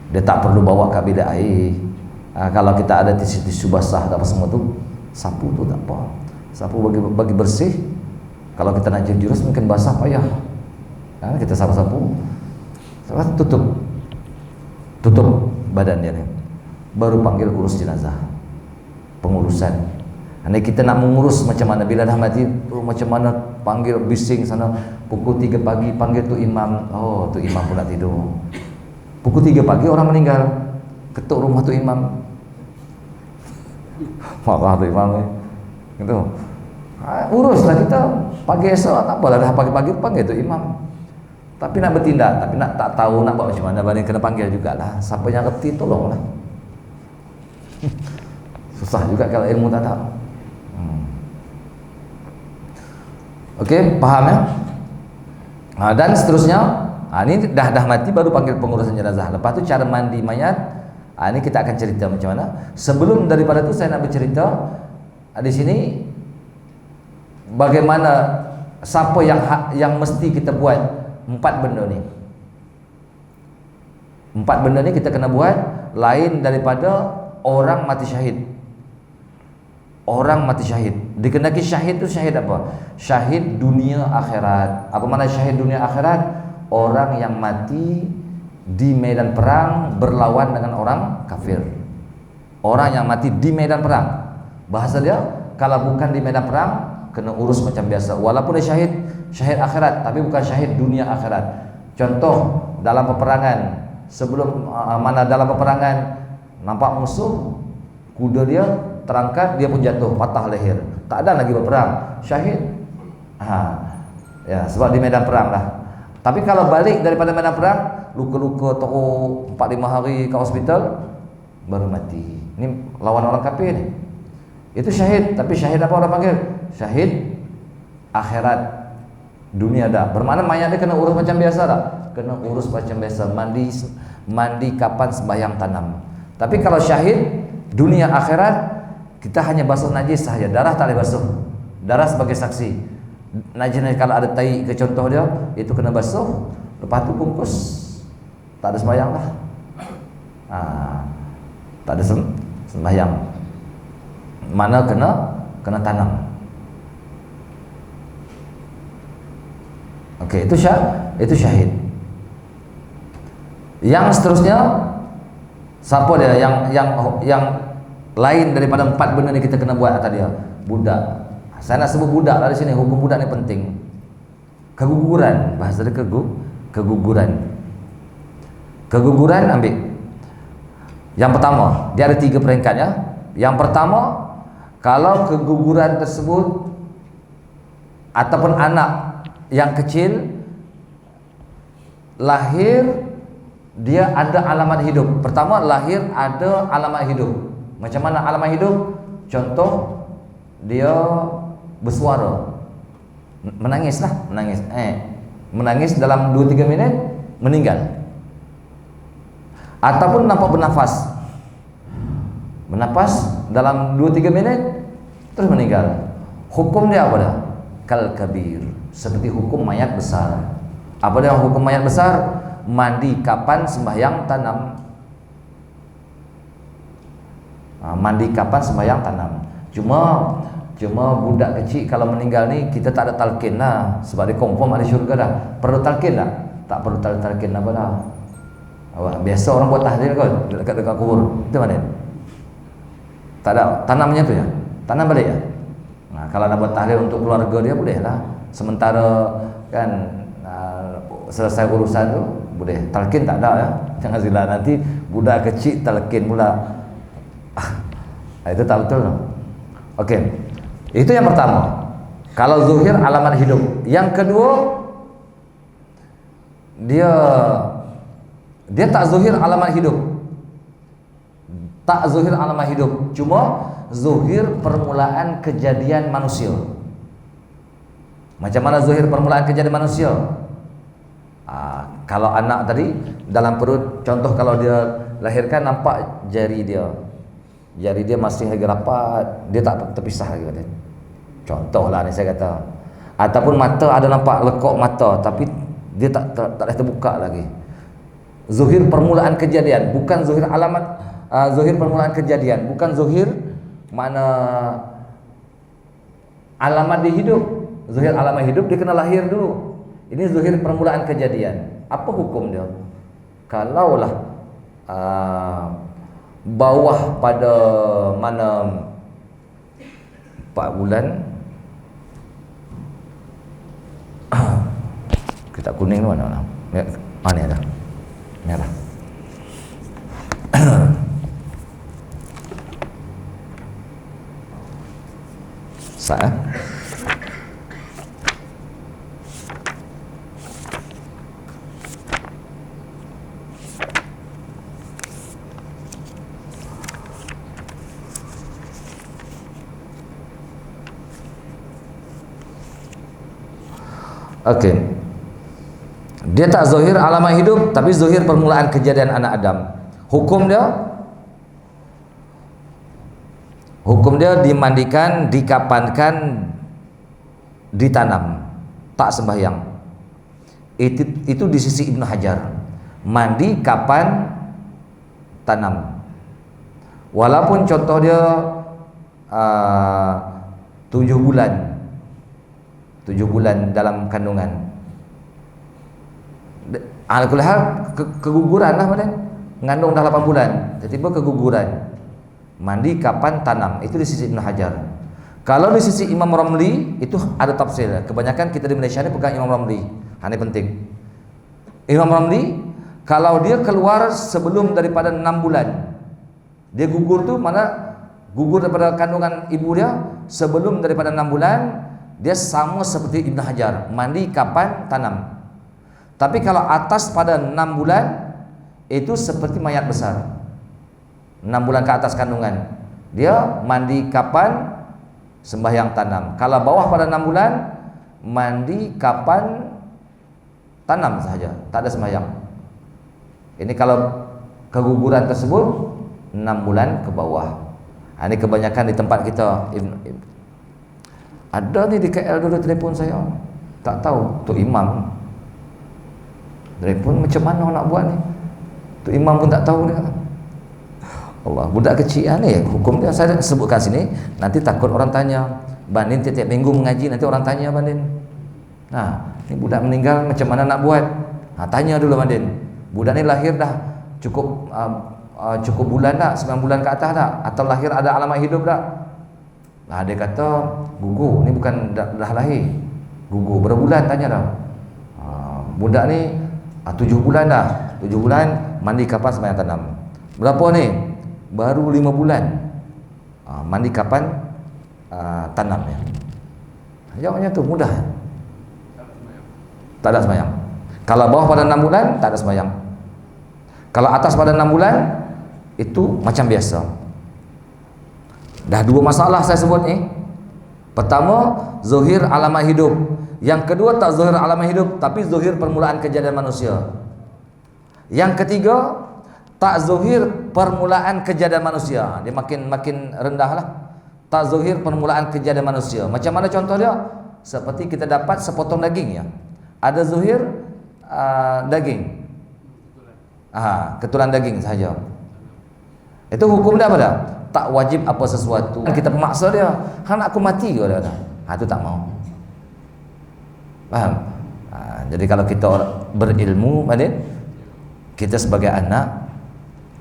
Dia tak perlu bawa ke bilik air. Kalau kita ada tisu basah apa semua tu, sapu tu tak apa. Sapu bagi bersih. Kalau kita nak jurus mungkin basah payah. Kita sapu-sapu. Tutup badan dia ni. Baru panggil urus jenazah. Pengurusan. Ini kita nak mengurus macam mana bila dah mati tu, macam mana panggil bising sana pukul 3 pagi panggil tu imam. Oh, tu imam pula tidur. Pukul 3 pagi orang meninggal. Ketuk rumah tu imam. Marah tu imam ni. Gitu. Uruslah kita. Pagi esok tak apalah, dah pagi-pagi panggil tu imam. Tapi nak bertindak, tapi nak tak tahu nak buat macam mana, banding kena panggil jugalah. Siapa yang reti tolonglah. Susah juga kalau ilmu tak tahu. Okey, faham ya? Dan seterusnya, ini dah mati baru panggil pengurusan jenazah. Lepas tu cara mandi mayat, ini kita akan cerita macam mana. Sebelum daripada tu saya nak bercerita di sini bagaimana siapa yang mesti kita buat 4 benda ni. 4 benda ni kita kena buat lain daripada orang mati syahid. Orang mati syahid. Dikehendaki syahid tu syahid apa? Syahid dunia akhirat. Apa makna syahid dunia akhirat? Orang yang mati di medan perang berlawan dengan orang kafir. Orang yang mati di medan perang. Bahasa dia kalau bukan di medan perang kena urus macam biasa. Walaupun dia syahid akhirat, tapi bukan syahid dunia akhirat. Contoh dalam peperangan, sebelum dalam peperangan nampak musuh, kuda dia terangkat, dia pun jatuh, patah leher. Tak ada lagi berperang, syahid. Ya, sebab di medan perang lah. Tapi kalau balik daripada medan perang, luka-luka teruk 4-5 hari ke hospital, baru mati. Ini lawan orang kafir ni. Itu syahid, tapi syahid apa orang panggil? Syahid akhirat. Dunia dah. Bermakna mayat dia kena urus macam biasa tak? Kena urus macam biasa, mandi kapan sembahyang tanam. Tapi kalau syahid dunia akhirat, kita hanya basuh najis sahaja, darah tak boleh basuh. Darah sebagai saksi. Najis kalau ada tai ke contoh dia, itu kena basuh, lepas tu bungkus. Tak ada sembahyang lah. Tak ada sembahyang. Mana kena tanam. Okey, itu syahid. Yang seterusnya siapa dia yang lain daripada 4 benda ni kita kena buat tadi dia? Budak. Saya nak sebut budak lah di sini. Hukum budak ni penting. Keguguran, bahasa dia keguguran. Keguguran ambil. Yang pertama, dia ada 3 peringkat ya. Yang pertama, kalau keguguran tersebut ataupun anak yang kecil lahir, dia ada alamat hidup. Pertama, lahir ada alamat hidup. Macam mana alamat hidup? Contoh, dia bersuara, menangis lah, menangis dalam 2-3 minit meninggal. Ataupun nampak bernafas dalam 2-3 minit terus meninggal. Hukum dia apa dah? Kal kabir, seperti hukum mayat besar. Apa dia hukum mayat besar? Mandi kapan sembahyang tanam. Mandi kapan sembahyang tanam. Cuma budak kecil kalau meninggal ni kita tak ada talqin lah, sebab dia confirm ada syurga dah. Perlu talqin tak? Tak perlu talqin apa dah. Biasa orang buat tahlil kot dekat kubur. Itu mana? Tak ada tanamnya tu ya. Tanam balik ya. Kalau nak buat tahlil untuk keluarga dia boleh lah. Sementara kan selesai urusan tu boleh. Talqin tak ada ya. Jangan silap nanti budak kecil talqin pula. Itu tak betul no? Okey. Itu yang pertama. Kalau zuhir alamat hidup. Yang kedua, dia tak zuhir alamat hidup. Tak zuhir alamat hidup. Cuma zuhir permulaan kejadian manusia. Macam mana zuhir permulaan kejadian manusia? Kalau anak tadi dalam perut, contoh kalau dia lahirkan nampak jari dia masih lagi rapat, dia tak terpisah lagi kata. Contohlah ni saya kata. Ataupun mata ada nampak lekuk mata tapi dia tak terbuka lagi. Zuhir permulaan kejadian, bukan zuhir alamat. Zuhir permulaan kejadian, bukan zuhir mana alamat dia hidup. Zuhir alamat hidup dia kena lahir dulu. Ini zuhir permulaan kejadian. Apa hukum dia? Kalaulah bawah pada mana 4 bulan kita kuning tu mana? Mana ada? Merah. Sah. Okey. Dia tak zahir alamat hidup tapi zahir permulaan kejadian anak Adam. Hukum dia dimandikan, dikapankan, ditanam, tak sembahyang. Itu di sisi Ibnu Hajar. Mandi, kapan, tanam. Walaupun contoh dia 7 bulan dalam kandungan. Alkulihal keguguran lah mana? Ngandung dah 8 bulan, tiba-tiba keguguran. Mandi kapan, tanam. Itu di sisi Ibnu Hajar. Kalau di sisi Imam Ramli itu ada tafsir. Kebanyakan kita di Malaysia ni pegang Imam Ramli. Ini penting. Imam Ramli kalau dia keluar sebelum daripada 6 bulan, dia gugur tu mana? Gugur daripada kandungan ibu dia sebelum daripada 6 bulan, dia sama seperti Ibnu Hajar, mandi kapan, tanam. Tapi kalau atas pada 6 bulan itu seperti mayat besar. 6 bulan ke atas kandungan, dia mandi kapan? Sembahyang tanam. Kalau bawah pada 6 bulan, mandi kapan? Tanam saja, tak ada sembahyang. Ini kalau keguguran tersebut 6 bulan ke bawah. Ini kebanyakan di tempat kita. Ada nih di KL dulu telefon saya, tak tahu tu imam telefon macam mana nak buat ni. Tu imam pun tak tahu dia. Allah, budak kecil ni hukum dia saya sebutkan sini, nanti takut orang tanya. Bandin tiap minggu mengaji, nanti orang tanya Bandin. Nah, ini budak meninggal macam mana nak buat? Tanya dulu Bandin. Budak ni lahir dah cukup bulan tak? 9 bulan ke atas tak? Atau lahir ada alamat hidup tak? Nah, dia kata gugur, ni bukan dah lahir. Gugur berapa bulan tanya dah. Budak ni 7 bulan dah. 7 bulan mandi kapan sembahyang tanam. Berapa ni? Baru 5 bulan. Mandi kapan tanam ya. Jawabnya tu mudah. Tak ada sembahyang. Kalau bawah pada 6 bulan tak ada sembahyang. Kalau atas pada 6 bulan itu macam biasa. Dah 2 masalah saya sebut ni. Pertama, zuhir alamat hidup. Yang kedua, tak zuhir alamat hidup, tapi zuhir permulaan kejadian manusia. Yang ketiga, tak zuhir permulaan kejadian manusia. Dia makin rendah lah. Tak zuhir permulaan kejadian manusia. Macam mana contoh dia? Seperti kita dapat sepotong daging ya. Ada zuhir daging. Ketulan daging sahaja. Itu hukum dia apa dah? Tak wajib apa sesuatu. Kita pemaksa dia. Hang nak aku mati ke dia? Itu tak mau. Faham? Jadi kalau kita berilmu, kita sebagai anak,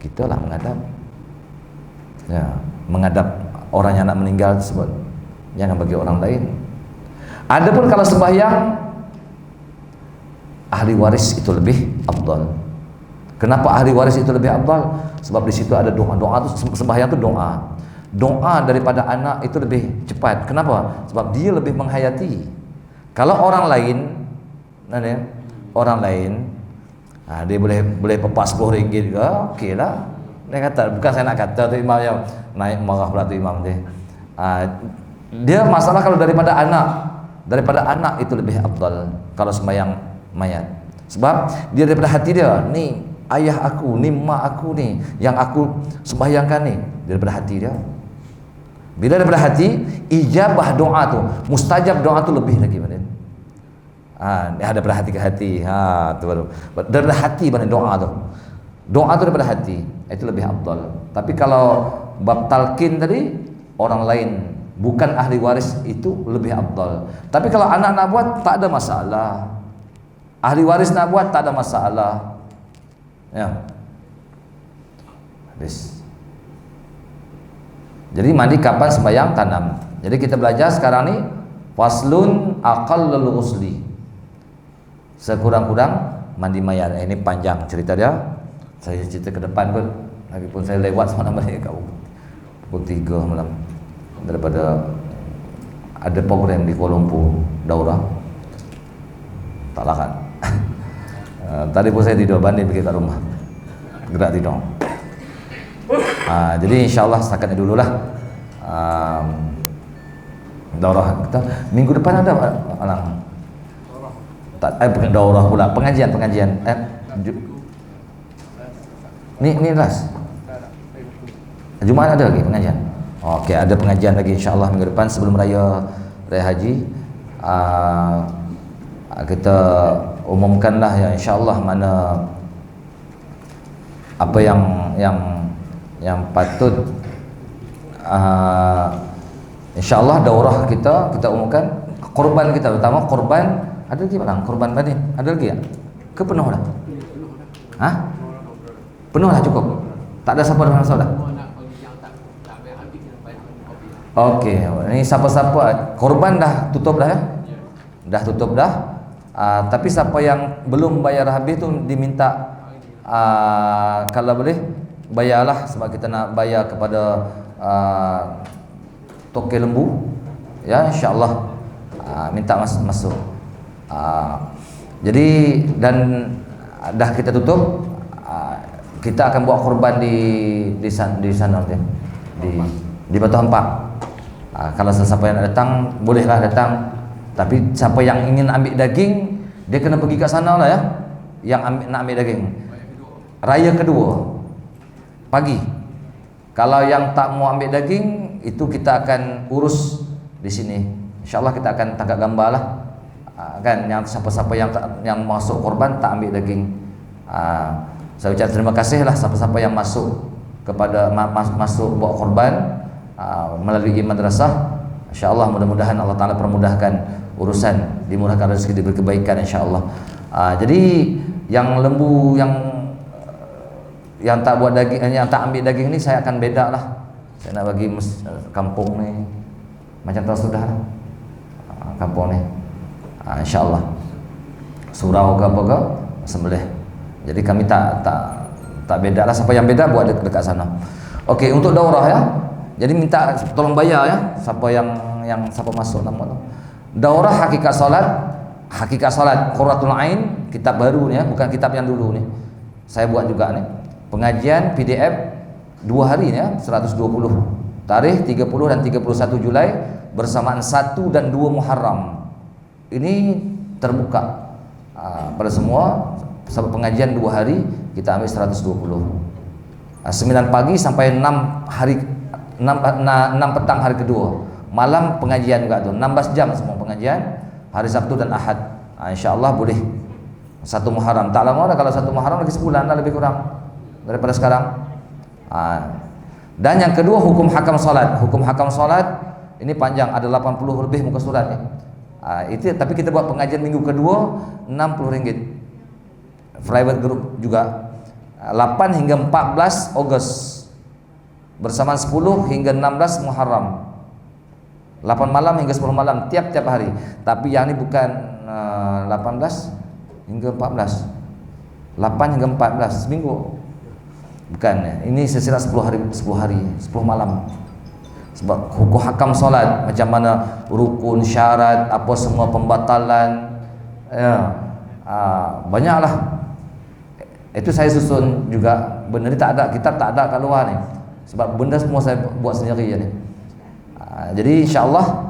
kita lah menghadap. Ya, menghadap orang yang nak meninggal tersebut. Jangan bagi orang lain. Adapun kalau sembahyang, ahli waris itu lebih afdal. Kenapa ahli waris itu lebih afdal? Sebab di situ ada doa. Doa itu sembahyang itu doa. Doa daripada anak itu lebih cepat. Kenapa? Sebab dia lebih menghayati. Kalau orang lain, dia boleh pepas RM10 ke, okey lah. Dia kata, bukan saya nak kata tu imam yang naik marah pula tu imam dia. Dia masalah kalau daripada anak itu lebih afdal kalau sembahyang mayat. Sebab dia daripada hati dia, ni ayah aku, ni mak aku ni yang aku sembahyangkan ni, daripada hati dia. Bila daripada hati, ijabah doa tu, mustajab doa tu lebih lagi Bandin. Dia daripada hati ke hati. Tu baru. Daripada hati Bandin doa tu. Doa tu daripada hati, itu lebih afdal. Tapi kalau bab talqin tadi, orang lain bukan ahli waris itu lebih afdal. Tapi kalau anak nak buat tak ada masalah. Ahli waris nak buat tak ada masalah. Ya. Habis. Jadi mandi kapan sembahyang tanam. Jadi kita belajar sekarang ni faslun aqallul ghusli. Sekurang-kurang mandi mayat. Ini panjang cerita dia. Saya cerita ke depan pun. Lagipun saya lewat semalam balik kat pukul 3 malam. Daripada ada program di Kuala Lumpur daurah. Tak larat. Tadi pun saya tidur, Banding pergi kat rumah. Gerak tidur. Jadi insyaAllah setakat ini dululah daurah kita. Minggu depan ada Alang? Bukan daurah pula, pengajian. Ni las. Jumaat ada lagi pengajian. Okey, ada pengajian lagi insyaAllah minggu depan sebelum raya haji. Kita umumkanlah ya insyaAllah mana apa yang patut insyaAllah daurah kita umumkan korban kita, terutama korban. Ada lagi Pak? Korban Banding ada lagi ya? Ke penuh dah? Penuh dah cukup? Tak ada siapa dah masuk dah? Okey, ini siapa-siapa korban dah tutup dah ya? Dah tutup dah. Tapi siapa yang belum bayar habis tu diminta kalau boleh bayarlah, sebab kita nak bayar kepada Toke Lembu ya, insyaAllah minta masuk. Jadi dan dah kita tutup, kita akan bawa korban di sana di Batu Hampak. Kalau siapa yang datang bolehlah datang, tapi siapa yang ingin ambil daging dia kena pergi ke sana lah ya. Yang nak ambil daging raya kedua pagi. Kalau yang tak mau ambil daging itu kita akan urus di sini. InsyaAllah kita akan tangkap gambar lah, kan, yang siapa-siapa yang masuk korban tak ambil daging. Saya ucap terima kasih lah siapa-siapa yang masuk kepada masuk bawa korban melalui madrasah. InsyaAllah mudah-mudahan Allah Ta'ala permudahkan urusan, dimurahkan rezeki, diberi kebaikan insyaAllah. Jadi yang lembu yang tak buat daging, yang tak ambil daging ni saya akan beda lah. Saya nak bagi kampung ni macam tahu sudah kampung ni, insyaAllah surau ke apa ke sembelih. Jadi kami tak beda lah, siapa yang beda buat dekat sana. Okey, untuk daurah ya. Jadi minta tolong bayar ya, siapa yang siapa masuk nama tu. Daurah hakikat solat Qurratul Ain, kitab baru ni ya, bukan kitab yang dulu ni. Saya buat juga ni. Pengajian PDF 2 hari ni ya, 120. Tarikh 30 dan 31 Julai bersamaan 1 dan 2 Muharram. Ini terbuka pada semua. Sebab pengajian 2 hari kita ambil 120. 9 pagi sampai 6 petang hari kedua. Malam pengajian juga tu. 16 jam semua pengajian. Hari Sabtu dan Ahad. InsyaAllah boleh 1 Muharram. Tak lama dah, kalau 1 Muharram lagi sebulan dah lebih kurang daripada sekarang. Dan yang kedua hukum hakam solat. Hukum hakam solat ini panjang, ada 80 lebih muka surat ni. Itu tapi kita buat pengajian minggu kedua RM60. Private group juga 8 hingga 14 Ogos bersamaan 10 hingga 16 Muharram. 8 malam hingga 10 malam tiap-tiap hari. Tapi yang ni bukan 18 hingga 14. 8 hingga 14 seminggu. Bukan, ini silsilah 10 hari, 10 malam. Sebab hukum hakam solat, macam mana rukun, syarat, apa semua pembatalan, ya, banyaklah. Itu saya susun juga. Benda ni tak ada, kitab tak ada kat luar ni. Sebab benda semua saya buat sendiri je ni. Jadi insyaAllah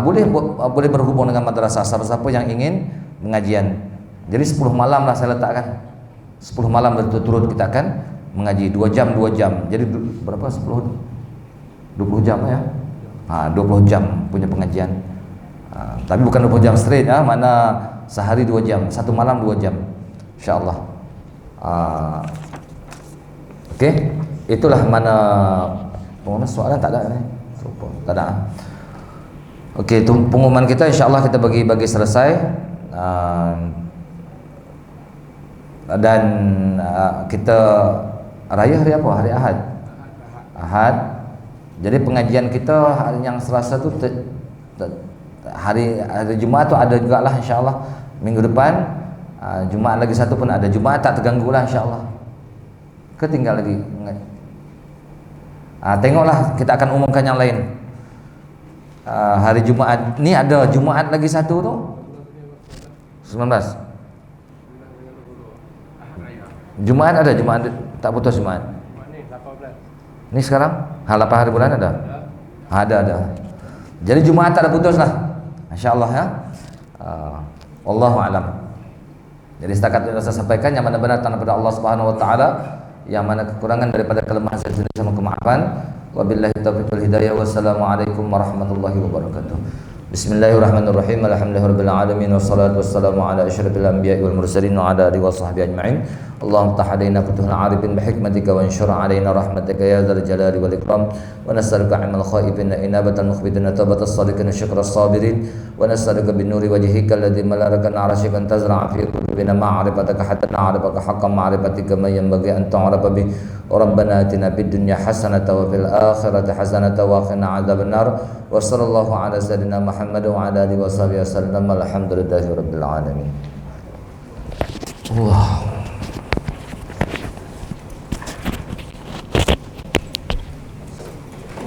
boleh berhubung dengan madrasah siapa-siapa yang ingin mengajian. Jadi 10 malam lah saya letakkan. 10 malam berturut-turut kita akan mengaji 2 jam. Jadi berapa? 20 jam ya. 20 jam punya pengajian. Tapi bukan 20 jam straight ya, mana sehari 2 jam, satu malam 2 jam. Insya-Allah. Okey, itulah mana soalan tak ada ni. Tak ada. Okey, itu pengumuman kita, insya-Allah kita bagi selesai. Dan kita raya hari apa? Hari Ahad. Ahad. Jadi pengajian kita hari yang Selasa tu hari Jumaat tu ada jugalah insya-Allah. Minggu depan Jumaat lagi satu pun ada. Jumaat tak terganggu lah insya-Allah. Ketinggal lagi. Tengoklah, kita akan umumkan yang lain. Hari Jumaat ni ada Jumaat lagi satu tu 19. Jumaat ada, Jumaat tak putus Jumaat. Ni sekarang 8 hari bulan ada? Ada. Jadi Jumaat tak ada putus lah, insya-Allah ya. Wallahu a'lam. Jadi setakat itu saya sampaikan, yang mana benar tanpa Allah Subhanahu wa taala, yang mana kekurangan daripada kelemahan saya sendiri sama kemaafan. Wabillahi taufiq wal hidayah. Wassalamualaikum warahmatullahi wabarakatuh. Bismillahirrahmanirrahim. Alhamdulillahirabbil alamin wassalatu wassalamu ala asyrafil anbiya'i wal mursalin wa ala alihi washabbihi ajma'in. Allahumma ftah alaina futuhal 'arifin bihikmatika wa anshur alaina rahmataka ya dzal jalali wal ikram. Wa nas'aluka 'ilmal khaifin inabatal mukhbitin tawbatas sadiqin syukras sabirin. Wa nas'aluka bin nuri wajhika alladhi malaka arshika an tazra'a fi qulubina ma'rifataka hatta na'rifaka haqqan ma'rifatika ma yanbaghi an ta'rafa bi. Rabbana atina fid dunya hasanatan wa fil akhirati hasanatan wa qina 'adzabannar. Wa sallallahu ala sayyidina Muhammad wa ala alihi wa sahbihi wasallam. Alhamdulillahirabbil alamin. Allah